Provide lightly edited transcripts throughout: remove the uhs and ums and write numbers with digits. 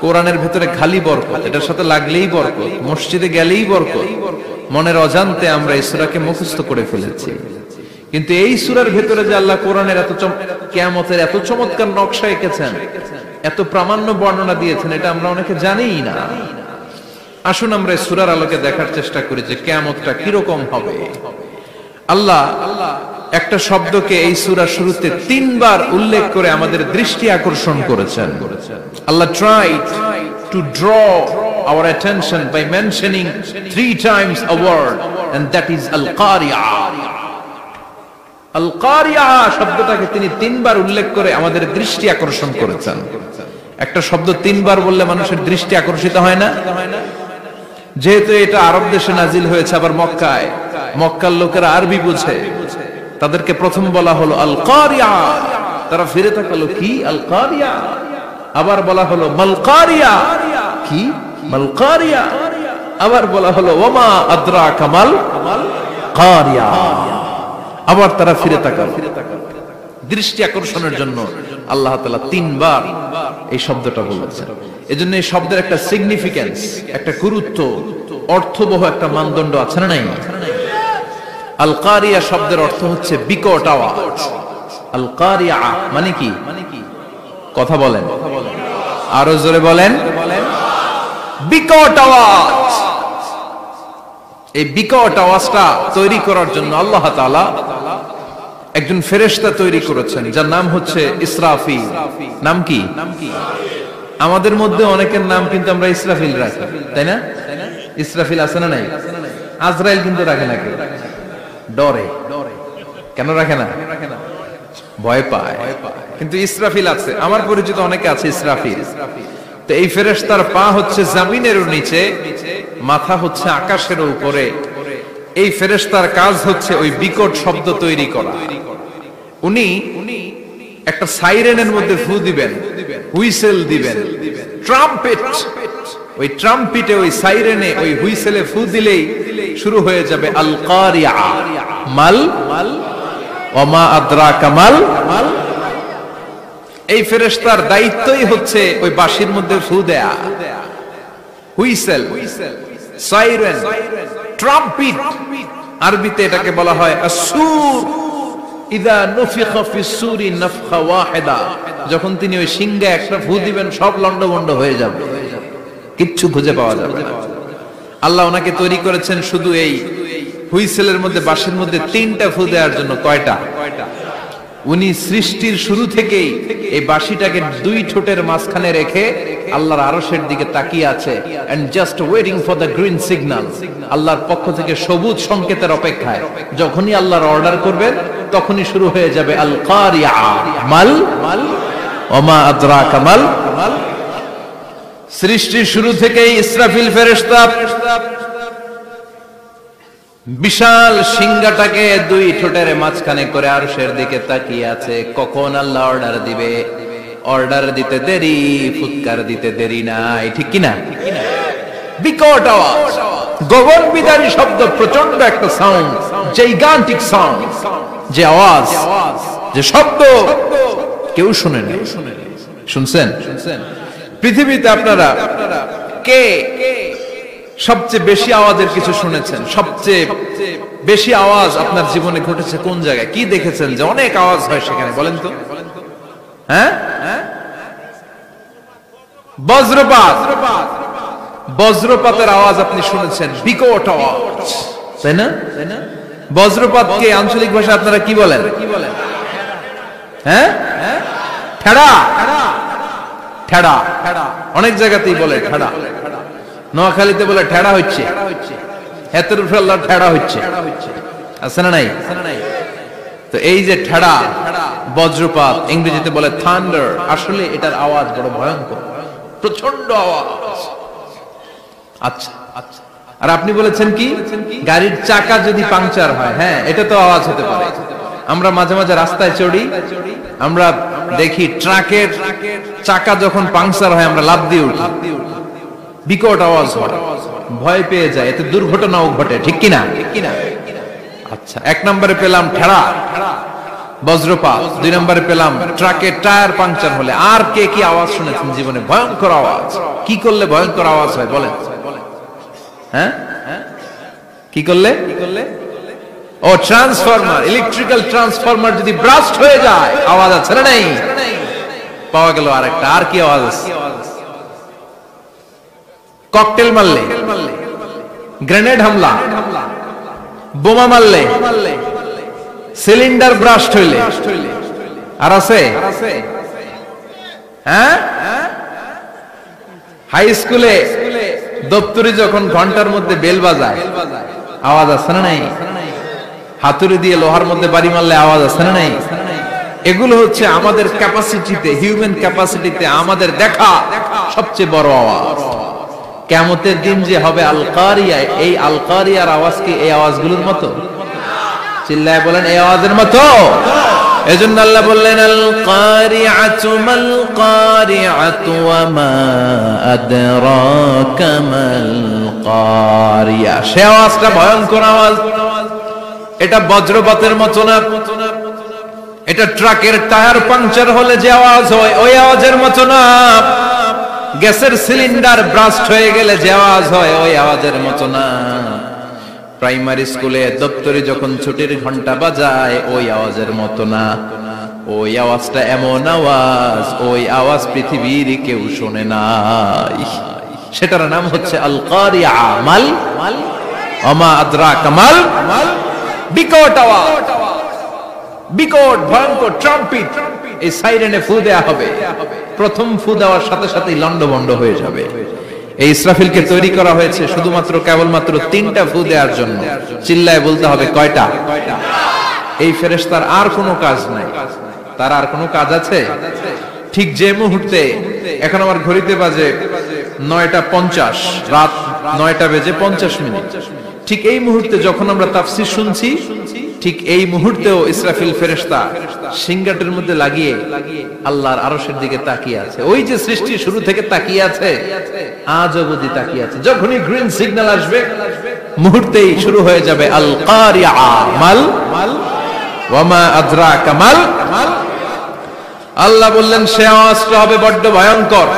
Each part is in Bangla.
কোরআনের ভেতরে খালি বরকত, এটার সাথে লাগলেই বরকত, মসজিদে গেলেই বরকত। মনের অজান্তে আমরা এই সূরাকে মুখস্থ করে ফেলেছি। কিন্তু এই সূরার ভেতরে যে আল্লাহ কোরআনের কিয়ামতের এত চমৎকার নকশা এঁকেছেন, এত প্রামাণ্য বর্ণনা দিয়েছেন, এটা আমরা অনেকে জানিই না। আসুন আমরা এই সূরার আলোকে দেখার চেষ্টা করি যে কিয়ামতটা কিরকম হবে। আল্লাহ একটা শব্দকে এই সূরার শুরুতে 3 বার উল্লেখ করে আমাদের দৃষ্টি আকর্ষণ করেছেন। আল্লাহ tried to draw our attention by mentioning 3 times a word, and that is al-qari'ah. al-qari'ah শব্দটাকে তিনি 3 বার উল্লেখ করে আমাদের দৃষ্টি আকর্ষণ করেছেন। একটা শব্দ 3 বার বললে মানুষের দৃষ্টি আকর্ষিত হয় না? যেহেতু এটা আরব দেশে নাজিল হয়েছে, আবার মক্কায়, মক্কার লোকেরা আরবি বুঝে, তাদেরকে প্রথম বলা হলো আল কারিয়া। তারা ফিরে তাকালো, কি আল কারিয়া? আবার বলা হলো মাল কারিয়া, কি মাল কারিয়া? আবার বলা হলো ওমা আদরাকা মাল কারিয়া। আবার তারা ফিরে তাকালো। দৃষ্টি আকর্ষণের জন্য আল্লাহ তাআলা 3 বার এই শব্দটা বলেছেন। এজন্য এই শব্দের একটা সিগনিফিকেন্স, একটা গুরুত্ব, অর্থবহ একটা মানদণ্ড আছে না নাই? আল কারিয়া শব্দের অর্থ হচ্ছে বিকট আওয়াজ। আল কারিয়া মানে কি? কথা বলেন, আরো জোরে বলেন। বিকট আওয়াজ। এই বিকট আওয়াজটা তৈরি করার জন্য আল্লাহ তাআলা একজন ফেরেশতা তৈরি করেছেন, যার নাম হচ্ছে ইসরাফিল। নাম কি? আমাদের মধ্যে অনেকের নাম কিন্তু আমরা ইসরাফিল রাখি, তাই না? ইসরাফিল আছে না নাই? আজরাইল কিন্তু রাখে না, কেউ ডরে। কেন রাখে না? ভয় পায়। কিন্তু ইসরাফিল আছে, আমার পরিচিত অনেকে আছে ইসরাফিল। তো এই ফেরেশতার পা হচ্ছে জমিনের নিচে, মাথা হচ্ছে আকাশের উপরে। এই ফেরেশতার কাজ হচ্ছে ওই বিকট শব্দ তৈরি করা। উনি একটা সাইরেনের মধ্যে ফু দিবেন, হুইসেল দিবেন, ট্রাম্পেট। ওই ট্রাম্পিটে, ওই সাইরেনে, ওই হুইসেলে ফু দিলেই শুরু হয়ে যাবে আল কারিয়া। মাল ওমা আদরাকা মাল। এই ফেরেশতার দায়িত্বই হচ্ছে ওই বাঁশির মধ্যে ফু দেয়া। হুইসেল, সাইরেন, ট্রাম্পিট, আরবিতে এটাকে বলা হয় আসুর। ইদা নুফিখা ফিস সূরি নাফখা ওয়াহিদা, যখন তিনি ওই সিংহে একটা ফু দিবেন, সব লন্ডভন্ড হয়ে যাবে, কিচ্ছু খুঁজে পাওয়া যাবে না। আল্লাহ ওনাকে তৈরি করেছেন শুধু এই হুইসেলের মধ্যে, বাঁশির মধ্যে 3টা ফু দেওয়ার জন্য। কয়টা? উনি সৃষ্টির শুরু থেকেই এই বাঁশিটাকে 2 ঠোঁটের মাঝখানে রেখে আল্লাহর আরশের দিকে তাকিয়ে আছে, and just waiting for the green signal. আল্লাহর পক্ষ থেকে সবুজ সংকেতের অপেক্ষায়। যখনই আল্লাহর অর্ডার করবেন, তখনই শুরু হয়ে যাবে আল কারিয়া। মাল ওমা আদরাকা মাল। সৃষ্টির শুরু থেকেই ইসরাফিল ফেরেশতা বিশাল সিংহাটাকে 2 ঠোঁটের মাঝখানে করে আরশের দিকে তাকিয়ে আছে, কখন আল্লাহ অর্ডার দিবে। অর্ডার দিতে দেরি, ফুৎকার দিতে দেরি নাই, ঠিক কিনা? বিকট আওয়াজ, গগন বিদারী শব্দ, প্রচন্ড একটা সাউন্ড, জাইগান্টিক সাউন্ড। যে আওয়াজ, যে শব্দ কেউ শুনে নাই। শুনছেন? পৃথিবীতে আপনারা কে সবচেয়ে বেশি আওয়াজের কিছু শুনেছেন? সবচেয়ে বেশি আওয়াজ আপনার জীবনে ঘটেছে কোন জায়গায়? কি দেখেছেন যে অনেক আওয়াজ হয় সেখানে? বলেন তো। হ্যাঁ, বজ্রপাত। বজ্রপাতের আওয়াজ আপনি শুনেছেন, বিকট আওয়াজ, তাই না? বজ্রপাতকে আঞ্চলিক ভাষা আপনারা কি বলেন? হ্যাঁ, ঠেড়া। ঠেড়া অনেক জায়গাতেই বলে ঠেড়া। নোয়াখালীতে বলে ঠেড়া হচ্ছে, হেতের উপরে আল্লাহ ঠেড়া হচ্ছে, আছে না নাই? তো এই যে ঠেড়া, বজ্রপাত, ইংরেজিতে বলে থান্ডার, আসলে এটার আওয়াজ বড় ভয়ঙ্কর, প্রচন্ড আওয়াজ। আচ্ছা, আর আপনি বলেছেন কি, গাড়ির চাকা যদি পাংচার হয়, হ্যাঁ, এটা তো আওয়াজ হতে পারে। আমরা মাঝে মাঝে রাস্তায় চড়ি, আমরা দেখি ট্রাকের চাকা যখন পাংচার হয়, আমরা লাফ দিয়ে উঠি, বিকট আওয়াজ হয়, ভয় পেয়ে যায়, এতে দুর্ঘটনাও ঘটে, ঠিক কিনা? আচ্ছা, 1 নম্বরে পেলাম ঠেড়া। বজ্রপাত, 2 নম্বরে পেলাম ট্রাকের টায়ার পাংচার হলে। আর কে কি আওয়াজ শুনেছেন জীবনে? ভয়ঙ্কর আওয়াজ। কি করলে ভয়ঙ্কর আওয়াজ হয় বলেন? হ্যাঁ, কি করলে? ও ট্রান্সফরমার, ইলেকট্রিক্যাল ট্রান্সফরমার যদি ব্রাস্ট হয়ে যায় আওয়াজ আছে না নাই? পাওয়া গেল আরেকটা। আর কি আওয়াজ আছে? ককটেল মারলে, গ্রেনেড হামলা, বোমা মারলে, সিলিন্ডার ব্রাস্ট হইলে। আর আছে? হ্যাঁ, হাই স্কুলে দপ্তরি যখন ঘন্টার মধ্যে বেল বাজায় আওয়াজ আছে না নাই? হাতুড়ি দিয়ে লোহার মধ্যে বাড়ি মারলে আওয়াজ আছে না নাই? এগুলো হচ্ছে আমাদের ক্যাপাসিটিতে, হিউম্যান ক্যাপাসিটিতে আমাদের দেখা সবচেয়ে বড় আওয়াজ। কিয়ামতের দিন যে হবে আল কারিয়া, এই আল কারিয়ার আওয়াজ কি এই আওয়াজগুলোর মতো? চিল্লায় বলেন এই আওয়াজের মতো? এজন্য আল্লাহ বললেন আল কারিআতু মাল কারিআতু ওয়া মা আদরাকা মাল কারিয়া। সে আওয়াজটা ভয়ঙ্কর আওয়াজ। এটা বজ্রপাতের মতো না, এটা ট্রাকের টায়ার পাংচার হলে যে আওয়াজ হয় ওই আওয়াজের মতো না, গ্যাসের সিলিন্ডার ব্রাস্ট হয়ে গেলে যে আওয়াজ হয় ওই আওয়াজের মতো না, প্রাইমারি স্কুলে দপ্তরে যখন ছুটির ঘন্টা বাজায় ওই আওয়াজের মতো না। ওই আওয়াজটা এমন আওয়াজ, ওই আওয়াজ পৃথিবীর কেউ শোনে নাই। সেটার নাম হচ্ছে আল কারিয়া। মাল ওমা আদরাকা মাল, বিকট আওয়াজ, বিকট ভয়ঙ্কর ট্রাম্পিট। এই সাইরেনে ফু দেয়া হবে, প্রথম ফু দেওয়ার সাথে সাথেই লন্ডভন্ড হয়ে যাবে। এই ইসরাফিলকে তৈরি করা হয়েছে শুধুমাত্র কেবলমাত্র 3টা ফু দেওয়ার জন্য। চিল্লায় বলতে হবে কয়টা? এই ফেরেশতার আর কোনো কাজ নাই। তার আর কোনো কাজ আছে? ঠিক যে মুহূর্তে, এখন আমার ঘড়িতে বাজে 9:50, রাত 9:50, ঠিক এই মুহূর্তে যখন আমরা তাফসীর শুনছি, ঠিক এই মুহূর্তেও ইসরাফিল ফেরেশতা সিংহাটের মধ্যে লাগিয়ে আল্লাহর আরশের দিকে তাকিয়ে আছে। ওই যে সৃষ্টি শুরু থেকে তাকিয়ে আছে, আজ অবধি তাকিয়ে আছে। যখনই গ্রিন সিগন্যাল আসবে মুহূর্তেই শুরু হয়ে যাবে আল কারিয়া। মাল ওয়া মা আদরাকা মাল। আল্লাহ বললেন সে আওয়াজটা হবে বড্ড ভয়ঙ্কর।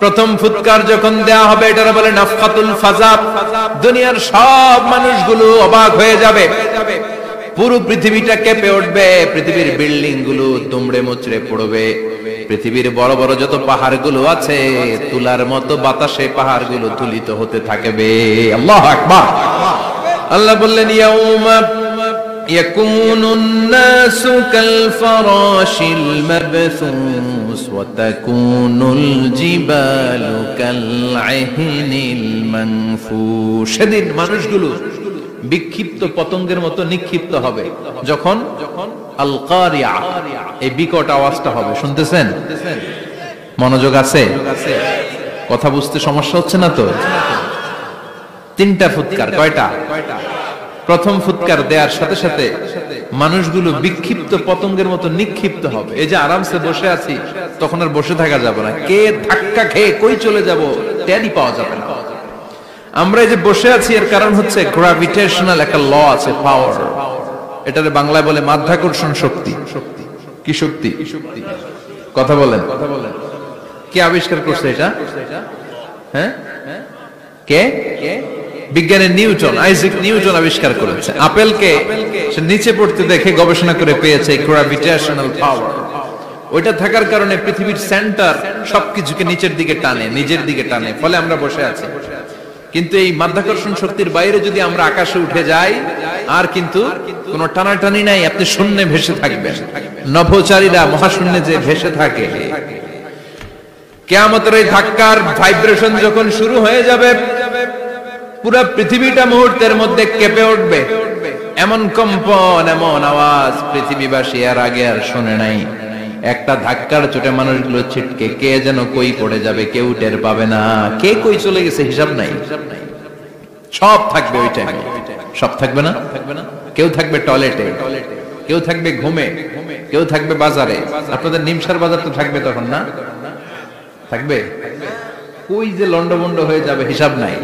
প্রথম ফুৎকার যখন দেয়া হবে এটার বলে নাফখাতুল ফাজা। দুনিয়ার সব মানুষগুলো অবাক হয়ে যাবে, পুরো পৃথিবীটা কেঁপে উঠবে, পৃথিবীর বিল্ডিং গুলো দুমড়ে মুচড়ে পড়বে, পৃথিবীর বড় বড় যত পাহাড়গুলো আছে তুলার মতো বাতাসে পাহাড়গুলো তুলিত হতে থাকবে। আল্লাহু আকবার। আল্লাহ বললেন ইয়াউমা ইয়াকুনুন নাসু কাল ফারাশিল মাবথুস ওয়া তাকুনুল জিবালু কাল ইহনিল মানফুশ। সেদিন মানুষগুলো বিক্ষিপ্ত পতঙ্গের মতো নিক্ষিপ্ত হবে যখন আল কারিয়া, এই বিকট আওয়াজটা হবে। শুনতেছেন? মনোযোগ আছে? কথা বুঝতে সমস্যা হচ্ছে না তো? 3টা ফুৎকার। কয়টা? প্রথম ফুৎকার দেওয়ার সাথে সাথে মানুষগুলো বিক্ষিপ্ত পতঙ্গের মতো নিক্ষিপ্ত হবে। এই যে আরামসে বসে আছি, তখন আর বসে থাকা যাবে না। কে ধাক্কা খেয়ে কই চলে যাব টেরই পাওয়া যাবে না। আমরা এই যে বসে আছি এর কারণ হচ্ছে গ্র্যাভিটেশনাল একটা ল আছে, পাওয়ার। এটারে বাংলায় বলে মাধ্যাকর্ষণ শক্তি। কি শক্তি? কথা বলেন। কে আবিষ্কার করছে এটা? হ্যাঁ, কে? বিজ্ঞানী নিউটন, আইজাক নিউটন আবিষ্কার করেছে। আপেলকে সে নিচে পড়তে দেখে গবেষণা করে পেয়েছে গ্র্যাভিটেশনাল পাওয়ার। ওইটা থাকার কারণে পৃথিবীর সেন্টার সবকিছুকে নিচের দিকে টানে, নিজের দিকে টানে, ফলে আমরা বসে আছি। কিন্তু এই মাধ্যাকর্ষণ শক্তির বাইরে যদি আমরা আকাশে উঠে যাই, আর কিন্তু কোনো টানাটানি নাই, আপনি শূন্যে ভেসে থাকবেন। নভোচারীরা মহাশূন্যে যে ভেসে থাকে, কিয়ামতের এই ধাক্কার ভাইব্রেশন যখন শুরু হয়ে যাবে, পুরো পৃথিবীটা মুহূর্তের মধ্যে কেঁপে উঠবে। এমন কম্পন, এমন আওয়াজ পৃথিবীবাসী আর আগে আর শোনে নাই। একটা ধাক্কার চোটে মানুষগুলো ছিটকে কে যেন কই পড়ে যাবে, কেউ টের পাবে না। কে কই চলে গেছে হিসাব নাই। সব থাকবে ওই টাইমে। সব থাকবে না? কেউ থাকবে টয়লেটে, কেউ থাকবে ঘুমে, কেউ থাকবে বাজারে। আপনাদের নিমসার বাজার তো থাকবে তখন, না থাকবে? কই যে লন্ডভন্ড হয়ে যাবে হিসাব নাই।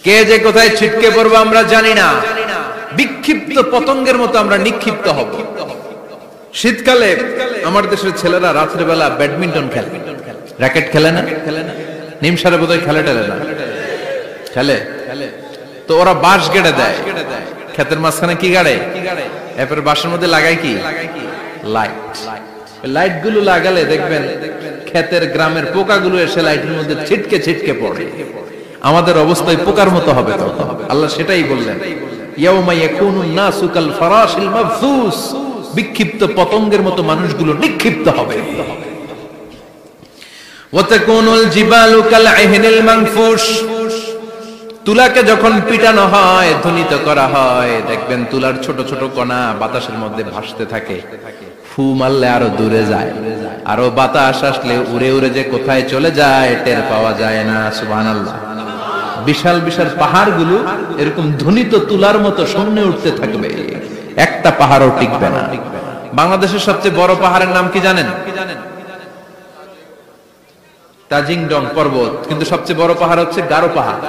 কে যে কোথায় ছিটকে পড়বো আমরা জানি না। বিক্ষিপ্ত পতঙ্গের মতো আমরা নিক্ষিপ্ত হব। শীতকালে আমার দেশের ছেলেরা রাত্রে বেলা ব্যাডমিন্টন খেলে, র‍্যাকেট খেলে না, নিমসারে বোধহয় খেলে টেলে না, খেলে। তো ওরা বাঁশ গেড়ে দেয়, ক্ষেতের মাঝখানে কি গাড়ে, এরপরে বাঁশের মধ্যে লাগায় কি, লাইট। লাইট গুলো লাগালে দেখবেন ক্ষেতের গ্রামের পোকাগুলো এসে লাইটের মধ্যে ছিটকে ছিটকে পড়ে। আমাদের অবস্থায় পোকার মতো হবে তখন। আল্লাহ সেটাই বললেন, ইয়াউমা ইয়াকুনুন নাসু কাল ফারাশিল মাবসুস, বিক্ষিপ্ত পতঙ্গের মতো মানুষগুলো নিক্ষিপ্ত হবে। ওয়া তাকুনুল জিবালু কাল আহিনিল মানফুশ, তুলাকে যখন পিটানো হয়, ধ্বনিত করা হয়, দেখবেন তুলার ছোট ছোট কণা বাতাসের মধ্যে ভাসতে থাকে। ফু মারলে আরো দূরে যায়, আরো বাতাস আসলে উড়ে উড়ে যে কোথায় চলে যায় টের পাওয়া যায় না। সুবহানাল্লাহ। বিশাল বিশাল পাহাড়গুলো এরকম ধ্বনিত তুলার মতো শূন্যে উঠতে থাকবে, একটা পাহাড়ও টিকবে না। বাংলাদেশের সবচেয়ে বড় পাহাড়ের নাম কি জানেন? তাজিংডং পর্বত। কিন্তু সবচেয়ে বড় পাহাড় হচ্ছে গারো পাহাড়,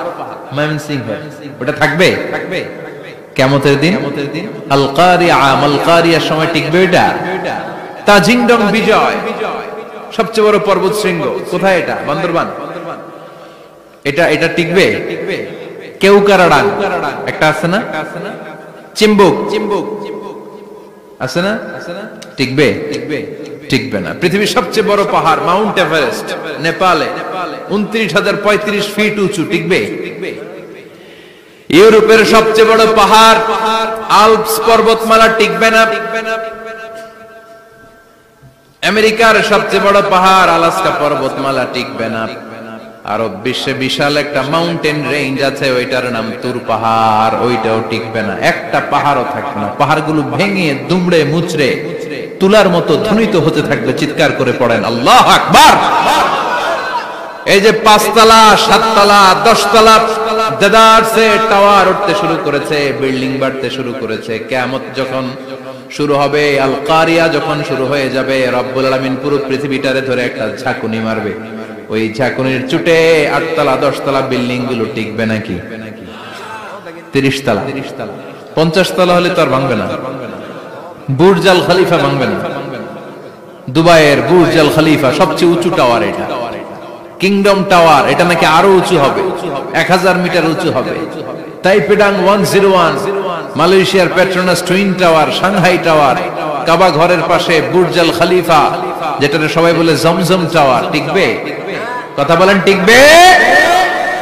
ময়মনসিংহ। ওটা থাকবে কিয়ামতের দিন, আল কারিয়া, মাল কারিয়ার সময় টিকবে এটা। তাজিংডং বিজয়, সবচেয়ে বড় পর্বত শৃঙ্গ। কোথায় এটা? বান্দরবান। এটা টিকবে? কেউকারাডাং একটা আছে না, চিম্বুক আছে না, টিকবে? টিকবে না। পৃথিবীর সবচেয়ে বড় পাহাড় মাউন্ট এভারেস্ট নেপালে 29,035 ফিট উঁচু, টিকবে? ইউরোপের সবচেয়ে বড় পাহাড় আল্পস পর্বতমালা টিকবে না। আমেরিকার সবচেয়ে বড় পাহাড় আলাস্কা পর্বতমালা টিকবে না। আরব বিশ্বে বিশাল একটা মাউন্টেন রেঞ্জ আছে, ওইটার নাম তুর পাহাড়, ওইটাও টিকবে না। একটা পাহাড়ও থাকবে না। পাহাড়গুলো ভেঙে দুমড়ে মুচড়ে তুলার মতো ধ্বনিত হতে থাকবে। চিৎকার করে পড়েন আল্লাহু আকবার। এই যে 5 তলা, 7 তলা, 10 তলা দেদারসে টাওয়ার উঠতে শুরু করেছে, বিল্ডিং বাড়তে শুরু করেছে। কিয়ামত যখন শুরু হবে, আল কারিয়া যখন শুরু হয়ে যাবে, রব্বুল আলামিন পুরো পৃথিবীটারে ধরে একটা ঝাঁকুনি মারবে। ওই ঝাঁকুনির চুটে 8 তলা 10 তলা বিল্ডিং গুলো টিকবে নাকি? 30 তলা 50 তলা হলে তো আর ভাঙবে না। বুর্জ আল খলিফা ভাঙবে না। দুবাইয়ের বুর্জ আল খলিফা সবচেয়ে উঁচু টাওয়ার এটা। কিংডম টাওয়ার, এটা নাকি আরো উঁচু হবে, 1000 মিটার উঁচু হবে। তাইপেডাং 101, মালয়েশিয়ার Petronas twin tower, Shanghai tower, Kaaba ঘরের পাশে বুর্জ আল খলিফা, যেটাকে সবাই বলে জমজম টাওয়ার, টিকবে? কথা বলেন, টিকবে?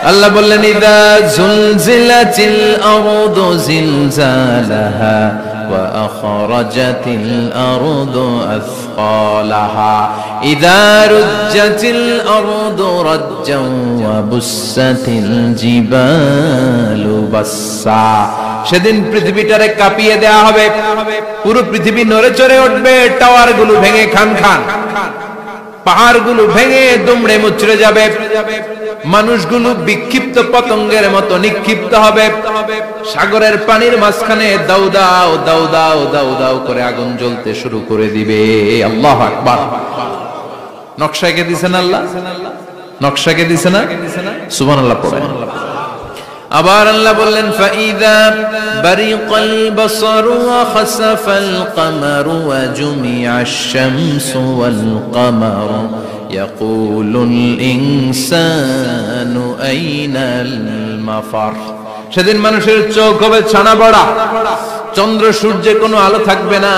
আল্লাহ বললেন, ইদা জুলজিলাতিল আরদু জিলজালাহা ওয়া আখরাজাতিল আরদু আসকালাহা ইদা রুজ্জাতিল আরদু রাজ্জান ওয়া বুসাতিল জিবালু বাসসা। সেদিন পৃথিবীটারে কাঁপিয়ে দেয়া হবে, পুরো পৃথিবী নড়ে চড়ে উঠবে, টাওয়ার গুলো ভেঙে খান খান, পাহাড়গুলো ভেঙে দুমড়ে মুচড়ে যাবে, মানুষগুলো বিক্ষিপ্ত পতঙ্গের মতো নিক্ষিপ্ত হবে। সাগরের পানির মাঝখানে দাউ দাউ দাউ দাউ দাউ দাউ করে আগুন জ্বলতে শুরু করে দিবে। আল্লাহু আকবার। নকশাকে দিছেন আল্লাহ, নকশাকে দিছে না? সুবহানাল্লাহ পড়েন। আবার আল্লাহ বললেন, ফাইদা বারিকাল বাসারু ওয়া খাসাফাল কামারু ওয়া জুমিআশ শামসু ওয়াল কামারু ইয়াকুলুল ইনসানু আইনাল মাফার। সেদিন মানুষের চোখ হবে ছানা বড়া, চন্দ্র সূর্যে কোনো আলো থাকবে না,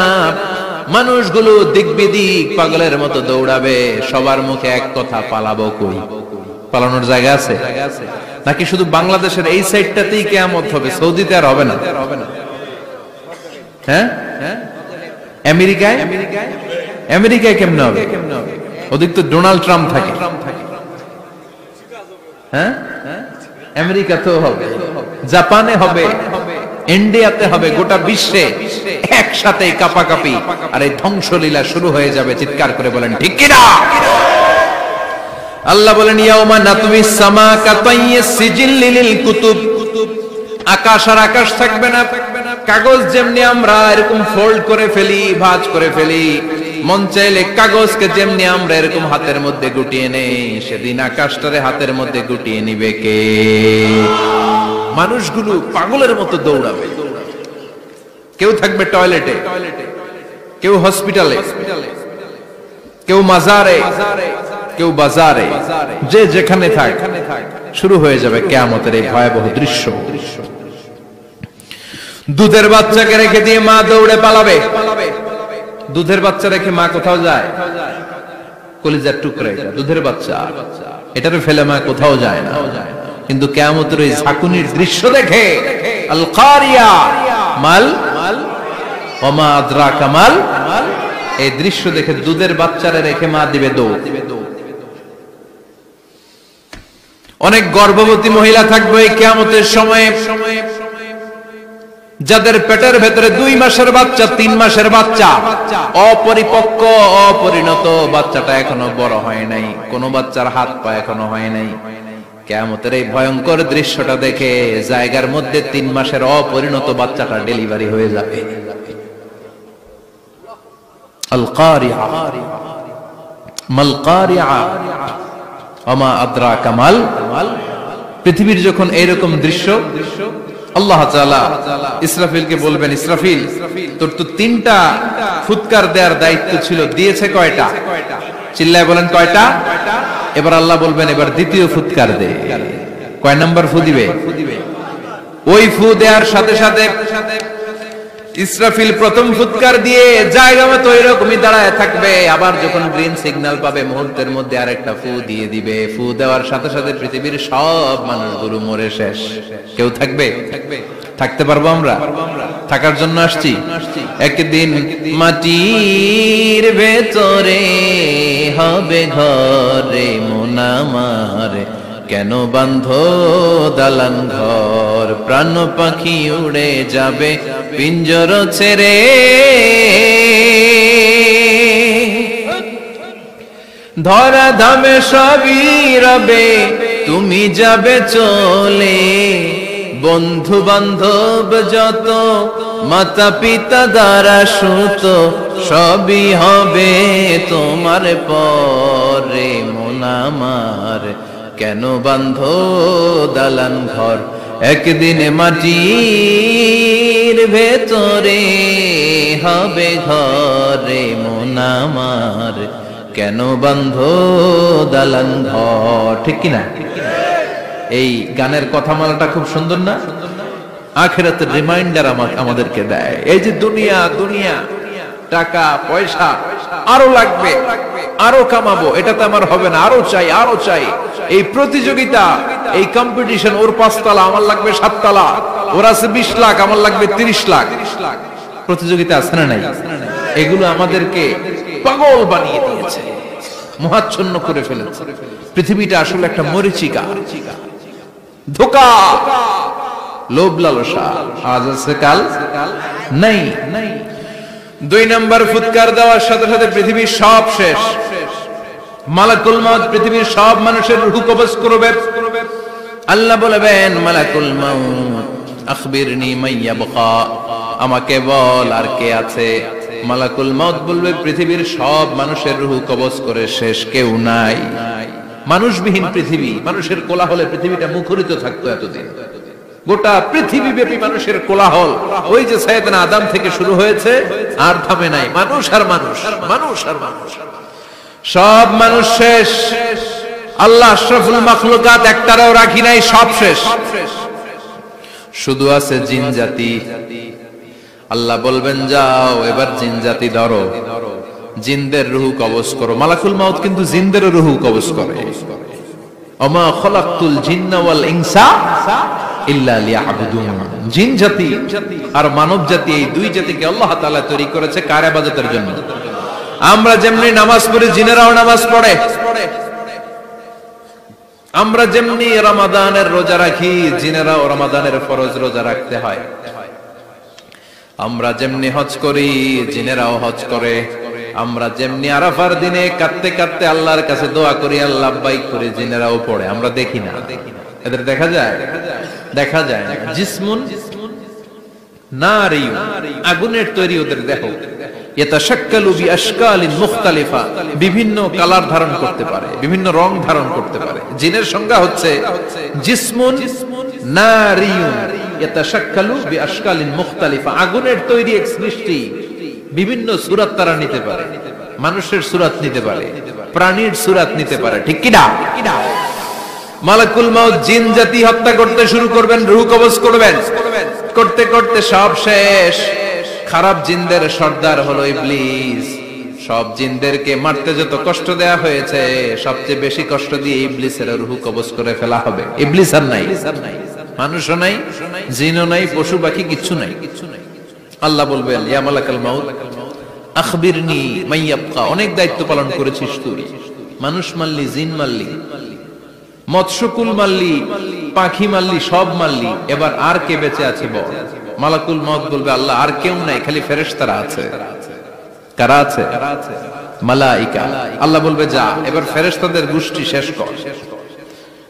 মানুষগুলো দিক বিদিক পাগলের মতো দৌড়াবে। সবার মুখে এক কথা, পালাবো কই? পালানোর জায়গা আছে নাকি শুধু বাংলাদেশের এই সাইডটাতেই কিয়ামত হবে? সৌদিতে আর হবে না? হ্যাঁ, আমেরিকায় কেমনে হবে? ওদিক তো ডোনাল্ড ট্রাম্প থাকে। হ্যাঁ, আমেরিকাতেও হবে, জাপানে হবে, ইন্ডিয়াতে হবে, গোটা বিশ্বে একসাথে কাপাকাপি আর এই ধ্বংসলীলা শুরু হয়ে যাবে। চিৎকার করে বলেন ঠিক কিনা? আল্লাহ বলেন, ইয়াউমা নাতমিস সামা কাতাইয়িস সিজিল লিল কুতুব। আকাশ আর আকাশ থাকবে না। কাগজ যেমনি আমরা এরকম ফোল্ড করে ফেলি, ভাঁজ করে ফেলি, মন চাইলে কাগজকে যেমনি আমরা এরকম হাতের মধ্যে গুটিয়ে নেই, সেদিন আকাশটারে হাতের মধ্যে গুটিয়ে নিবে কে? মানুষগুলো পাগলের মতো দৌড়াবে। কেউ থাকবে টয়লেটে, কেউ হসপিটালে, কেউ মাজারে, কেউ বাজারে, যে যেখানে থাক শুরু হয়ে যাবে কিয়ামতের এই ভয়াবহ দৃশ্য। দুধের বাচ্চাকে রেখে দিয়ে মা দৌড়ে পালাবে। দুধের বাচ্চা রেখে মা কোথাও যায়? কলিজার টুকরা এটা, দুধের বাচ্চা, এটারে ফেলে মা কোথাও যায় না। কিন্তু কিয়ামতের এই ঝাঁকুনির দৃশ্য দেখে আল কারিয়া মাল ওমা আদরাকা মাল, এই দৃশ্য দেখে দুধের বাচ্চারে রেখে মা দিবে দৌড়। অনেক গর্ভবতী মহিলা থাকবে এই কিয়ামতের সময়ে, যাদের পেটের ভেতরে 2 মাসের বাচ্চা, 3 মাসের বাচ্চা, অপরিপক্ক অপরিণত, বাচ্চাটা এখনো বড় হয় নাই, কোন বাচ্চার হাত পা এখনো হয় নাই। কিয়ামতের এই ভয়ঙ্কর দৃশ্যটা দেখে জায়গার মধ্যে 3 মাসের অপরিণত বাচ্চাটা ডেলিভারি হয়ে যাবে। আল কারিয়া মাল কারিয়া ওমা আদরাকা মাল। পৃথিবীর যখন এরকম দৃশ্য, আল্লাহ তাআলা ইসরাফিলকে বলবেন, ইসরাফিল তোর তো 3টা ফুৎকার দেওয়ার দায়িত্ব ছিল, দিয়েছে কয়টা? চিল্লায় বলেন কয়টা? এবার আল্লাহ বলবেন এবার দ্বিতীয় ফুৎকার দে। কয় নাম্বার ফু দিবে? ওই ফু দেওয়ার সাথে সাথে ইসরাফিল প্রথম ফুৎকার দিয়ে জায়গা মতো এরকমই দাঁড়ায় থাকবে, আবার যখন গ্রিন সিগন্যাল পাবে মুহূর্তের মধ্যে আরেকটা ফু দিয়ে দিবে। ফু দেওয়ার সাথে সাথে পৃথিবীর সব মানুষগুলো মরে শেষ। কেউ থাকবে? থাকতে পারবো আমরা? থাকার জন্য আসছি। একদিন মাটির ভেতরে হবে ঘরে মন আমার, কেন বাঁধো দালান ঘর, প্রাণ পাখি উড়ে যাবে পিঞ্জর ছেড়ে, ধরা ধামে সবই রবে তুমি যাবে চলে, বন্ধু বান্ধব যত মাতা পিতা দ্বারা সুত সবই হবে তোমার পরে মন আমার, কেন বাঁধো দালান ঘর। একদিন মাটির ভেতরে হবে ঘরে মন আমার, কেন বাঁধো দালান ঘর। ঠিক কিনা? এই গানের কথামালাটা খুব সুন্দর না? আখিরাতের রিমাইন্ডার আমাদেরকে দেয়। এই যে দুনিয়া দুনিয়া, টাকা পয়সা আরো লাগবে, আরো কামাবো, এটা তো আমার হবে না, আরো চাই আরো চাই। এই প্রতিযোগিতা, এই কম্পিটিশন, ওর 5 তলা আমার লাগবে 7 তলা, ওর আছে 20 লাখ আমার লাগবে 30 লাখ, প্রতিযোগিতা আছে না নাই? এগুলো আমাদেরকে পাগল বানিয়ে দিয়েছে, মোহাচ্ছন্ন করে ফেলেছে। পৃথিবীটা আসলে একটা মরীচিকা, ধোঁকা, লোভ লালসা, আজ আছে কাল নাই। 2 নাম্বার ফুৎকার দেওয়ার সাথে সাথে পৃথিবীর সব শেষ। মালাকুল মউত পৃথিবীর সব মানুষের রূহ কবজ করবে। আল্লাহ বলবেন, মালাকুল মউত আখবিরনি মাইয়াবকা, আমাকে বল আর কে আছে। মালাকুল মউত বলবে, পৃথিবীর সব মানুষের রূহ কবজ করে শেষ, কেউ নাই। মানুষবিহীন পৃথিবী, মানুষের কোলাহলে পৃথিবীটা মুখরিত থাকতো এতদিন। গোটা পৃথিবী ব্যাপী মানুষের কোলাহল, ওই যে সাইয়েদনা আদম থেকে শুরু হয়েছে, আর থামে নাই। মানুষ আর মানুষ, মানুষ আর মানুষ, সব মানুষ শেষ। আল্লাহ আশরাফুল মাখলুকাত একটারও রাখি নাই, সব শেষ। শুধু আছে জিন জাতি। আল্লাহ বলবেন, যাও এবার জিন জাতি ধরো, জিনদের রূহ কবজ করো। মালাকুল মউত কিন্তু জিনদের রূহ কবজ করে। ওমা খলাকতুল জিন্না ওয়াল ইনসা ইল্লা লিয়াবুদুন। জিন জাতি আর মানব জাতি, এই 2 জাতিকে আল্লাহ তাআলা তৈরি করেছে কার ইবাদতের জন্য। আমরা যেমনি নামাজ পড়ি, জিনেরাও নামাজ পড়ে। আমরা যেমনি রমাদানের রোজা রাখি, জিনেরাও রমাদানের ফরজ রোজা রাখতে হয়। আমরা যেমনি হজ করি, জিনেরাও হজ করে। আমরা যেমনি আরাফার দিনে কাঁদতে কাঁদতে আল্লাহর কাছে দোয়া করি, আল্লাহ লাব্বাইক করি, জিনেরাও পড়ে। আমরা দেখি না, এদের দেখা যায়? দেখা যায় না। জিসমুন নারিয়ুন, আগুনের তৈরি ওদের দেহ। ইয়াতাশাক্কালু বিআশকালিন মুখতালিফা, বিভিন্ন কালার ধারণ করতে পারে, বিভিন্ন রং ধারণ করতে পারে। জিনের সংজ্ঞা হচ্ছে জিসমুন নারিয়ুন, ইয়াতাশাক্কালু বিআশকালিন মুখতালিফা, আগুনের তৈরি এক সৃষ্টি, বিভিন্ন সূরত তারা নিতে পারে, মানুষের সূরত নিতে পারে, প্রাণীর সূরত নিতে পারে, ঠিক কি না? মালাকুল মাউত জিন জাতি হত্যা করতে শুরু করবেন, রূহ কবজ করবেন, করতে করতে সব শেষ। খারাপ জিনদের সর্দার হলো ইবলিস। সব জিনদেরকে মারতে যত কষ্ট দেয়া হয়েছে, সবচেয়ে বেশি কষ্ট দিয়ে ইবলিসের রূহ কবজ করে ফেলা হবে। ইবলিস আর নাই, মানুষও নাই, জিনও নাই, পশু পাখি কিচ্ছু নাই। আল্লাহ বলবেন, ইয়া মালাকাল মাউত আখবিরনি মাইয়াবকা, অনেক দায়িত্ব পালন করেছিস তুই, মানুষ মারলি, জিন মারলি, মৎস্যকুল মারলি, পাখি মারলি, সব মারলি, এবার আর কে বেঁচে আছে বল। মালাকুল মউত বলবে, আল্লাহ আর কেউ নাই, খালি ফেরেশতারা আছে। কারা আছে? মালাইকা। আল্লাহ বলবে, যা এবার ফেরেশতাদের গোষ্ঠী শেষ কর।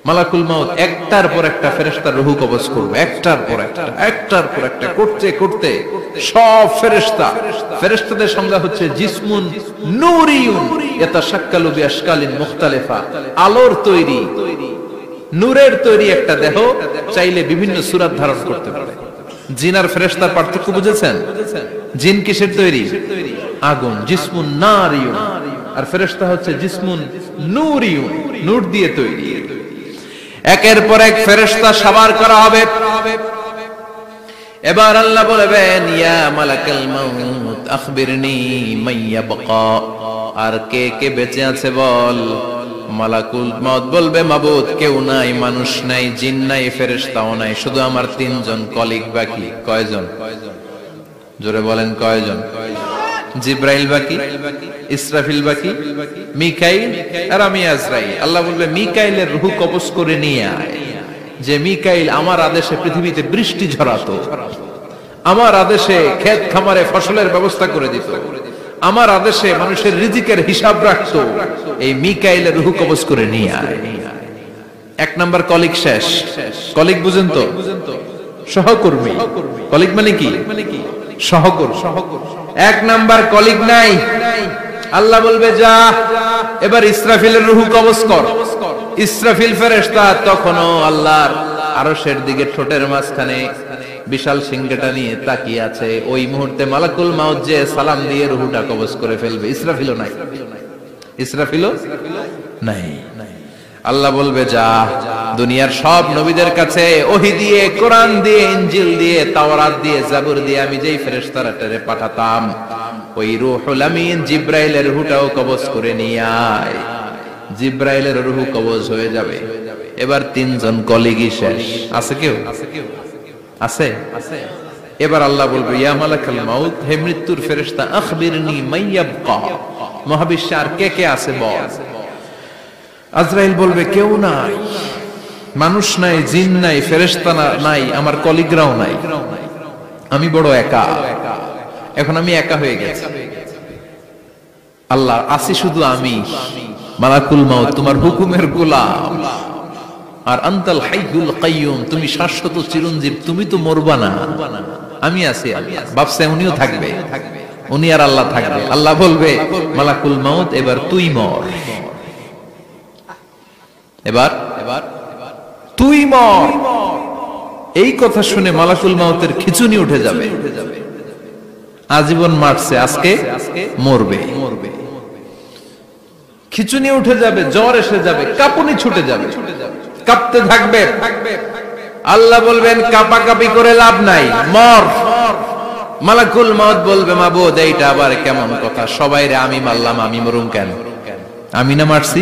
মালাকুল মউত একটার পর একটা ফেরেশতার রূহ কবজ করবে, একটার পর একটা, একটার পর একটা, করতে করতে সব ফেরেশতা। ফেরেশতাদের সংজ্ঞা হচ্ছে জিসমুন নূরিয়ুন ইয়াতাশাক্কালু বিআশকালিন মুখতালিফা, আলোর তৈরি, নূরের তৈরি একটা দেহ, চাইলে বিভিন্ন সূরত ধারণ করতে পারে। জিন আর ফেরেশতার পার্থক্য বুঝেছেন? জিন কিসের তৈরি? আগুন, জিসমুন নারিয়ুন, আর ফেরেশতা হচ্ছে জিসমুন নূরিয়ুন, নূর দিয়ে তৈরি। একের পর এক ফেরেশতা সাবার করা হবে। এবার আল্লাহ বলবেন, ইয়া মালাকাল মাউত আখবিরনি মাইয়াবকা, আর কে কে বেঁচে আছে বল। মালাকুল মউত বলবে, মাবুদ কেউ নাই, মানুষ নাই, জিন নাই, ফেরেশতাও নাই, শুধু আমার তিনজন কলিগ বাকি। কয়জন? জোরে বলেন, কয়জন? জিব্রাইল বাকি, ইসরাফিল বাকি, মিকাইল আর আমি আজরাইল। আল্লাহ বলবে, মিকাইলের রূহ কবজ করে নিয়ে আয়। যে মিকাইল আমার আদেশে পৃথিবীতে বৃষ্টি ঝরাতো, আমার আদেশে ক্ষেত খামারে ফসলের ব্যবস্থা করে দিত, আমার আদেশে মানুষের রিজিকের হিসাব রাখতো, এই মিকাইলের রূহ কবজ করে নিয়ে আয়। এক নাম্বার কলিগ শেষ। কলিগ বুঝেন তো? সহকর্মী। কলিগ মানে কি? সহকর্মী। এক নাম্বার কলিগ নাই। আল্লাহ বলবে, যা এবার ইসরাফিলের রূহ কবজ কর। ইসরাফিল ফেরেশতা তখনও আল্লাহর আরশের দিকে ঠোঁটের মাঝখানে বিশাল সিংহটা নিয়ে তাকিয়ে আছে। ওই মুহূর্তে মালাকুল মাউত যে সালাম দিয়ে রূহটা কবজ করে ফেলবে। ইসরাফিলও নাই, ইসরাফিলও নাই। আল্লাহ বলবে, যা দুনিয়ার সব নবীদের কাছে ওহী দিয়ে, কোরআন দিয়ে, ইনজিল দিয়ে, তাওরাত দিয়ে, জাবুর দিয়ে আমি যেই ফেরেশতারে পাঠাতাম, ওই রূহুল আমিন জিব্রাইলের রূহটাও কবজ করে নিয়ে আয়। জিব্রাইলের রূহ কবজ হয়ে যাবে। এবার তিনজন কলিগই শেষ। আছে কেউ? আছে? এবার আল্লাহ বলবে, ইয়া মালাকাল মাউত, হে মৃত্যুর ফেরেশতা, আখবিরনি মাইয়াবকা, মহাবিশ্বে আর কে কে আছে বল। আজরাইল বলবে, কেউ নাই, মানুষ নাই, জিন নাই, ফেরেশতা নাই, আমার কলিগরাও নাই, আমি বড় একা। এখন আমি একা হয়ে গেছি। আল্লাহ, আসি শুধু আমি। মালাকুল মাউত, তোমার হুকুমের গোলাম। আর আনতাল হাইয়ুল কাইয়ুম, তুমি শাশ্বত চিরঞ্জীব, তুমি তো মরবা না, আমি আছি। ভাবছে উনিও থাকবে, উনি আর আল্লাহ থাকবে। আল্লাহ বলবে, মালাকুল মাউত এবার তুই মর, এবার তুই মর। এই কথা শুনে মালাকুল মাউতের খিচুনি উঠে যাবে। আজীবন মারছে, আজকে মরবে। খিচুনি উঠে যাবে, জ্বর এসে যাবে, কাঁপুনি ছুটে যাবে, কাঁপতে থাকবে। আল্লাহ বলবেন, কাঁপাকাঁপি করে লাভ নাই, মর। মালাকুল মাউত বলবে, মাবুদ এইটা আবার কেমন কথা, সবাই রে আমি মারলাম, আমি মরুম কেন? আমি না মারছি,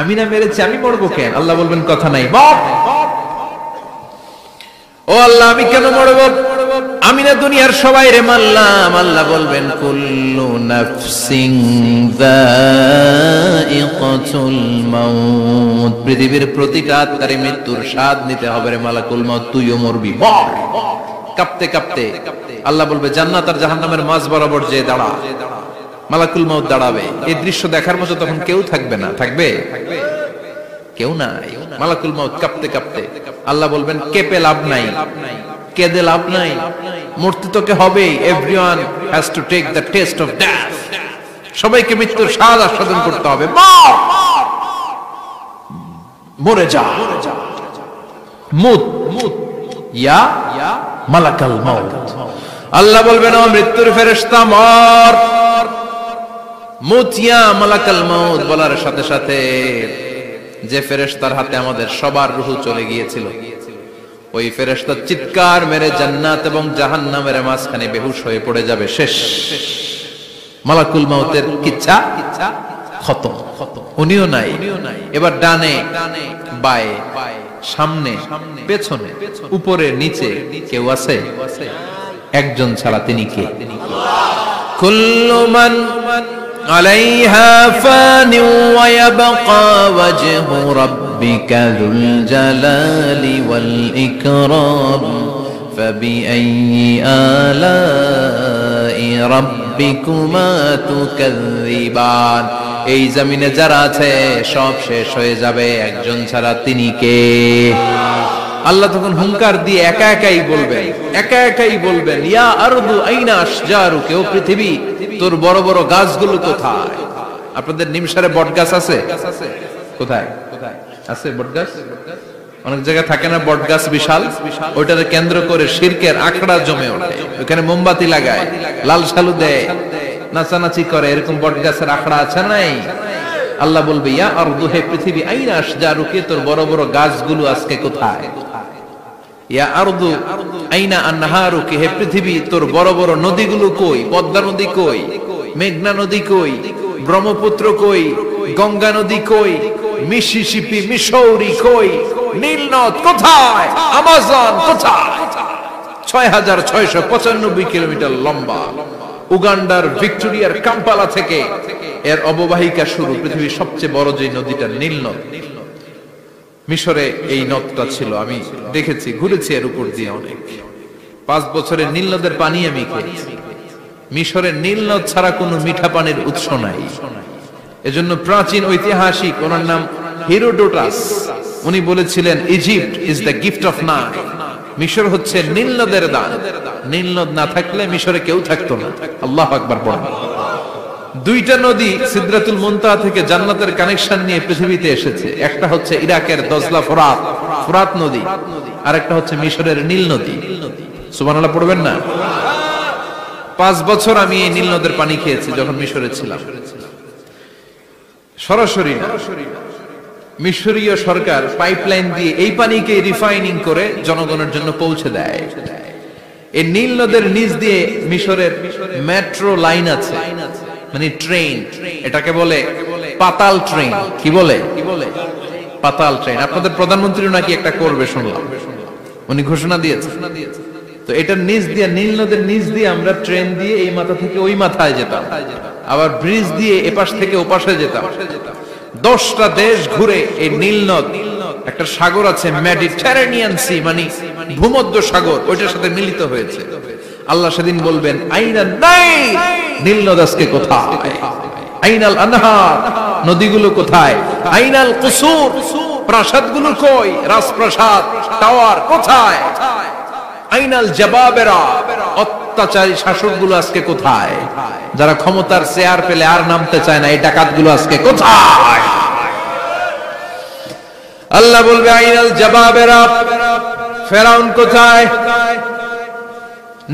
আমি না মেরেছি, আমি মরবো কেন? আল্লাহ বলবেন, কথা নাই, মর। ও আল্লাহ, আমি কেন মরবো? আমি না দুনিয়ার সবাই রে মারলাম। আল্লাহ বলবেন, কুল্লু নাফসিন যায়িকাতুল মাউত, পৃথিবীর প্রতিটা আত্মারে মৃত্যুর স্বাদ নিতে হবে রে মালাকুল মাউত, তুইও মরবি, মর। কাঁপতে কাঁপতে আল্লাহ বলবে, জান্নাত আর জাহান্নামের মাঝ বরাবর যে দাঁড়া। মালাকুল মাউত দাঁড়াবে। এই দৃশ্য দেখার মতো তখন কেউ থাকবে না। থাকবে? কেউ নাই। মালাকুল মাউত কাঁপতে কাঁপতে আল্লাহ বলবেন, কেঁপে লাভ নাই, কেঁদে লাভ নাই, মরতে তোকে হবেই। Everyone has to take the test of death, সবাইকে মৃত্যুর স্বাদ আস্বাদন করতে হবে। মরে যা, মুত। ইয়া মালাকাল মাউত। আল্লাহ বলবেন ও মৃত্যুর ফেরেশতা মর। মুত ইয়া মালাকাল মাউত বলার সাথে সাথে যে ফেরেশতার হাতে আমাদের সবার রূহ চলে গিয়েছিল, ওই ফেরেশতা চিৎকার মেরে জান্নাত এবং জাহান্নামের মাঝখানে বেহুশ হয়ে পড়ে যাবে। শেষ, মালাকুল মাউতের কিচ্ছা খতম, উনিও নাই। এবার ডানে বায়ে সামনে পেছনে উপরে নিচে কেউ আছে? একজন ছাড়া, তিনি কে? কুল্লু মান আলাইহা ফানি ওয়া ইয়াবকা ওয়াজহু রাব্বিকা যুল জালালি ওয়াল ইকরাম ফাবিআইয়ি আলাই রাব্বিকুমা তুকাযযিবান। এই জমিনে যারা আছে সব শেষ হয়ে যাবে, একজন ছাড়া, তিনি কে? আল্লাহ তখন হুঙ্কার দিয়ে একা একাই বলবেন ইয়া আরদু আইনা আশজারুকা, ও পৃথিবী তোর বড় বড় গাছগুলো কোথায়? আপনাদের নিমসারে বট গাছ আছে? কোথায় আছে বট গাছ? অনেক জায়গায় থাকে না বট গাছ বিশাল, ওইটাকে কেন্দ্র করে শিরকের আখড়া জমে ওঠে, ওখানে মোমবাতি লাগায়, লাল সালু দেয়, নাচানাচি করে, এরকম বট গাছের আখড়া আছে নাই? আল্লাহ বলবে ইয়া আরদু, হে পৃথিবী, আইনা আশজারুকা, তোর বড় বড় গাছগুলো আজকে কোথায়? ইয়া আরদু আইনা আনহারুকা, হে পৃথিবী তোর বড় বড় নদীগুলো কই? পদ্মা নদী কই? মেঘনা নদী কই? ব্রহ্মপুত্র কই? গঙ্গা নদী কই? মিসিসিপি, মিসৌরি কই? নীল নদ কোথায়? আমাজন কোথায়? ৬৬৯৫ কিলোমিটার লম্বা, উগান্ডার ভিক্টোরিয়ার কাম্পালা থেকে এর অববাহিকা শুরু। পৃথিবীর সবচেয়ে বড় যে নদীটা নীল নদ, মিশরে এই নদটা ছিল। আমি দেখেছি, ঘুরেছি এর উপর দিয়ে অনেক। 5 বছরের নীল নদের পানি আমি খেয়েছি। মিশরের নীল নদ ছাড়া কোনো মিঠা পানির উৎস নাই। এজন্য প্রাচীন ঐতিহাসিক, ওনার নাম হেরোডোটাস, উনি বলেছিলেন Egypt is the gift of Nile, মিশর হচ্ছে নীল নদের দান। নীল নদ না থাকলে মিশরে কেউ থাকতো না। আল্লাহু আকবার বলেন। দুইটা নদী সিদরাতুল মুনতাহা থেকে জান্নাতের কানেকশন নিয়ে পৃথিবীতে এসেছে। একটা হচ্ছে ইরাকের দজলা ফোরাত নদী, আর একটা হচ্ছে মিশরের নীল নদী। সুবহানাল্লাহ পড়বেন না? 5 বছর আমি এই নীল নদের পানি খেয়েছি যখন মিশরে ছিলাম। সরাসরি না, মিশরীয় সরকার পাইপলাইন দিয়ে এই পানিকে রিফাইনিং করে জনগণের জন্য পৌঁছে দেয়। এই নীল নদের নিচ দিয়ে মিশরের মেট্রো লাইন আছে, মানে ট্রেন, এটাকে বলে পাতাল ট্রেন। কি বলে? পাতাল ট্রেন। আপনাদের প্রধানমন্ত্রী নাকি একটা করবে শুনলাম, উনি ঘোষণা দিয়েছে। তো এটার নিচ দিয়ে, নীল নদের নিচ দিয়ে আমরা ট্রেন দিয়ে এই মাথা থেকে ওই মাথায় যেতাম, আবার ব্রিজ দিয়ে এপাশ থেকে ওপাশে যেতাম। 10টা দেশ ঘুরে এই নীল নদ, একটা সাগর আছে মেডিটেরেনিয়ান সি, মানে ভূমধ্য সাগর, ওইটার সাথে মিলিত হয়েছে। আল্লাহ সেদিন বলবেন আইনা নাই, নীল নদ আজকে কোথায়? আইনাল আনহার, নদীগুলো কোথায়? আইনাল কুসুর, প্রাসাদগুলো কই? রাজপ্রাসাদ, টাওয়ার কোথায়? আইনাল জাবাবেরা, অত্যাচারী শাসকগুলো আজকে কোথায়? যারা ক্ষমতার চেয়ার পেলে আর নামতে চায় না, এই ডাকাতগুলো আজকে কোথায়? আল্লাহ বলবে আইনাল জাবাবেরা, ফেরাউন কোথায়?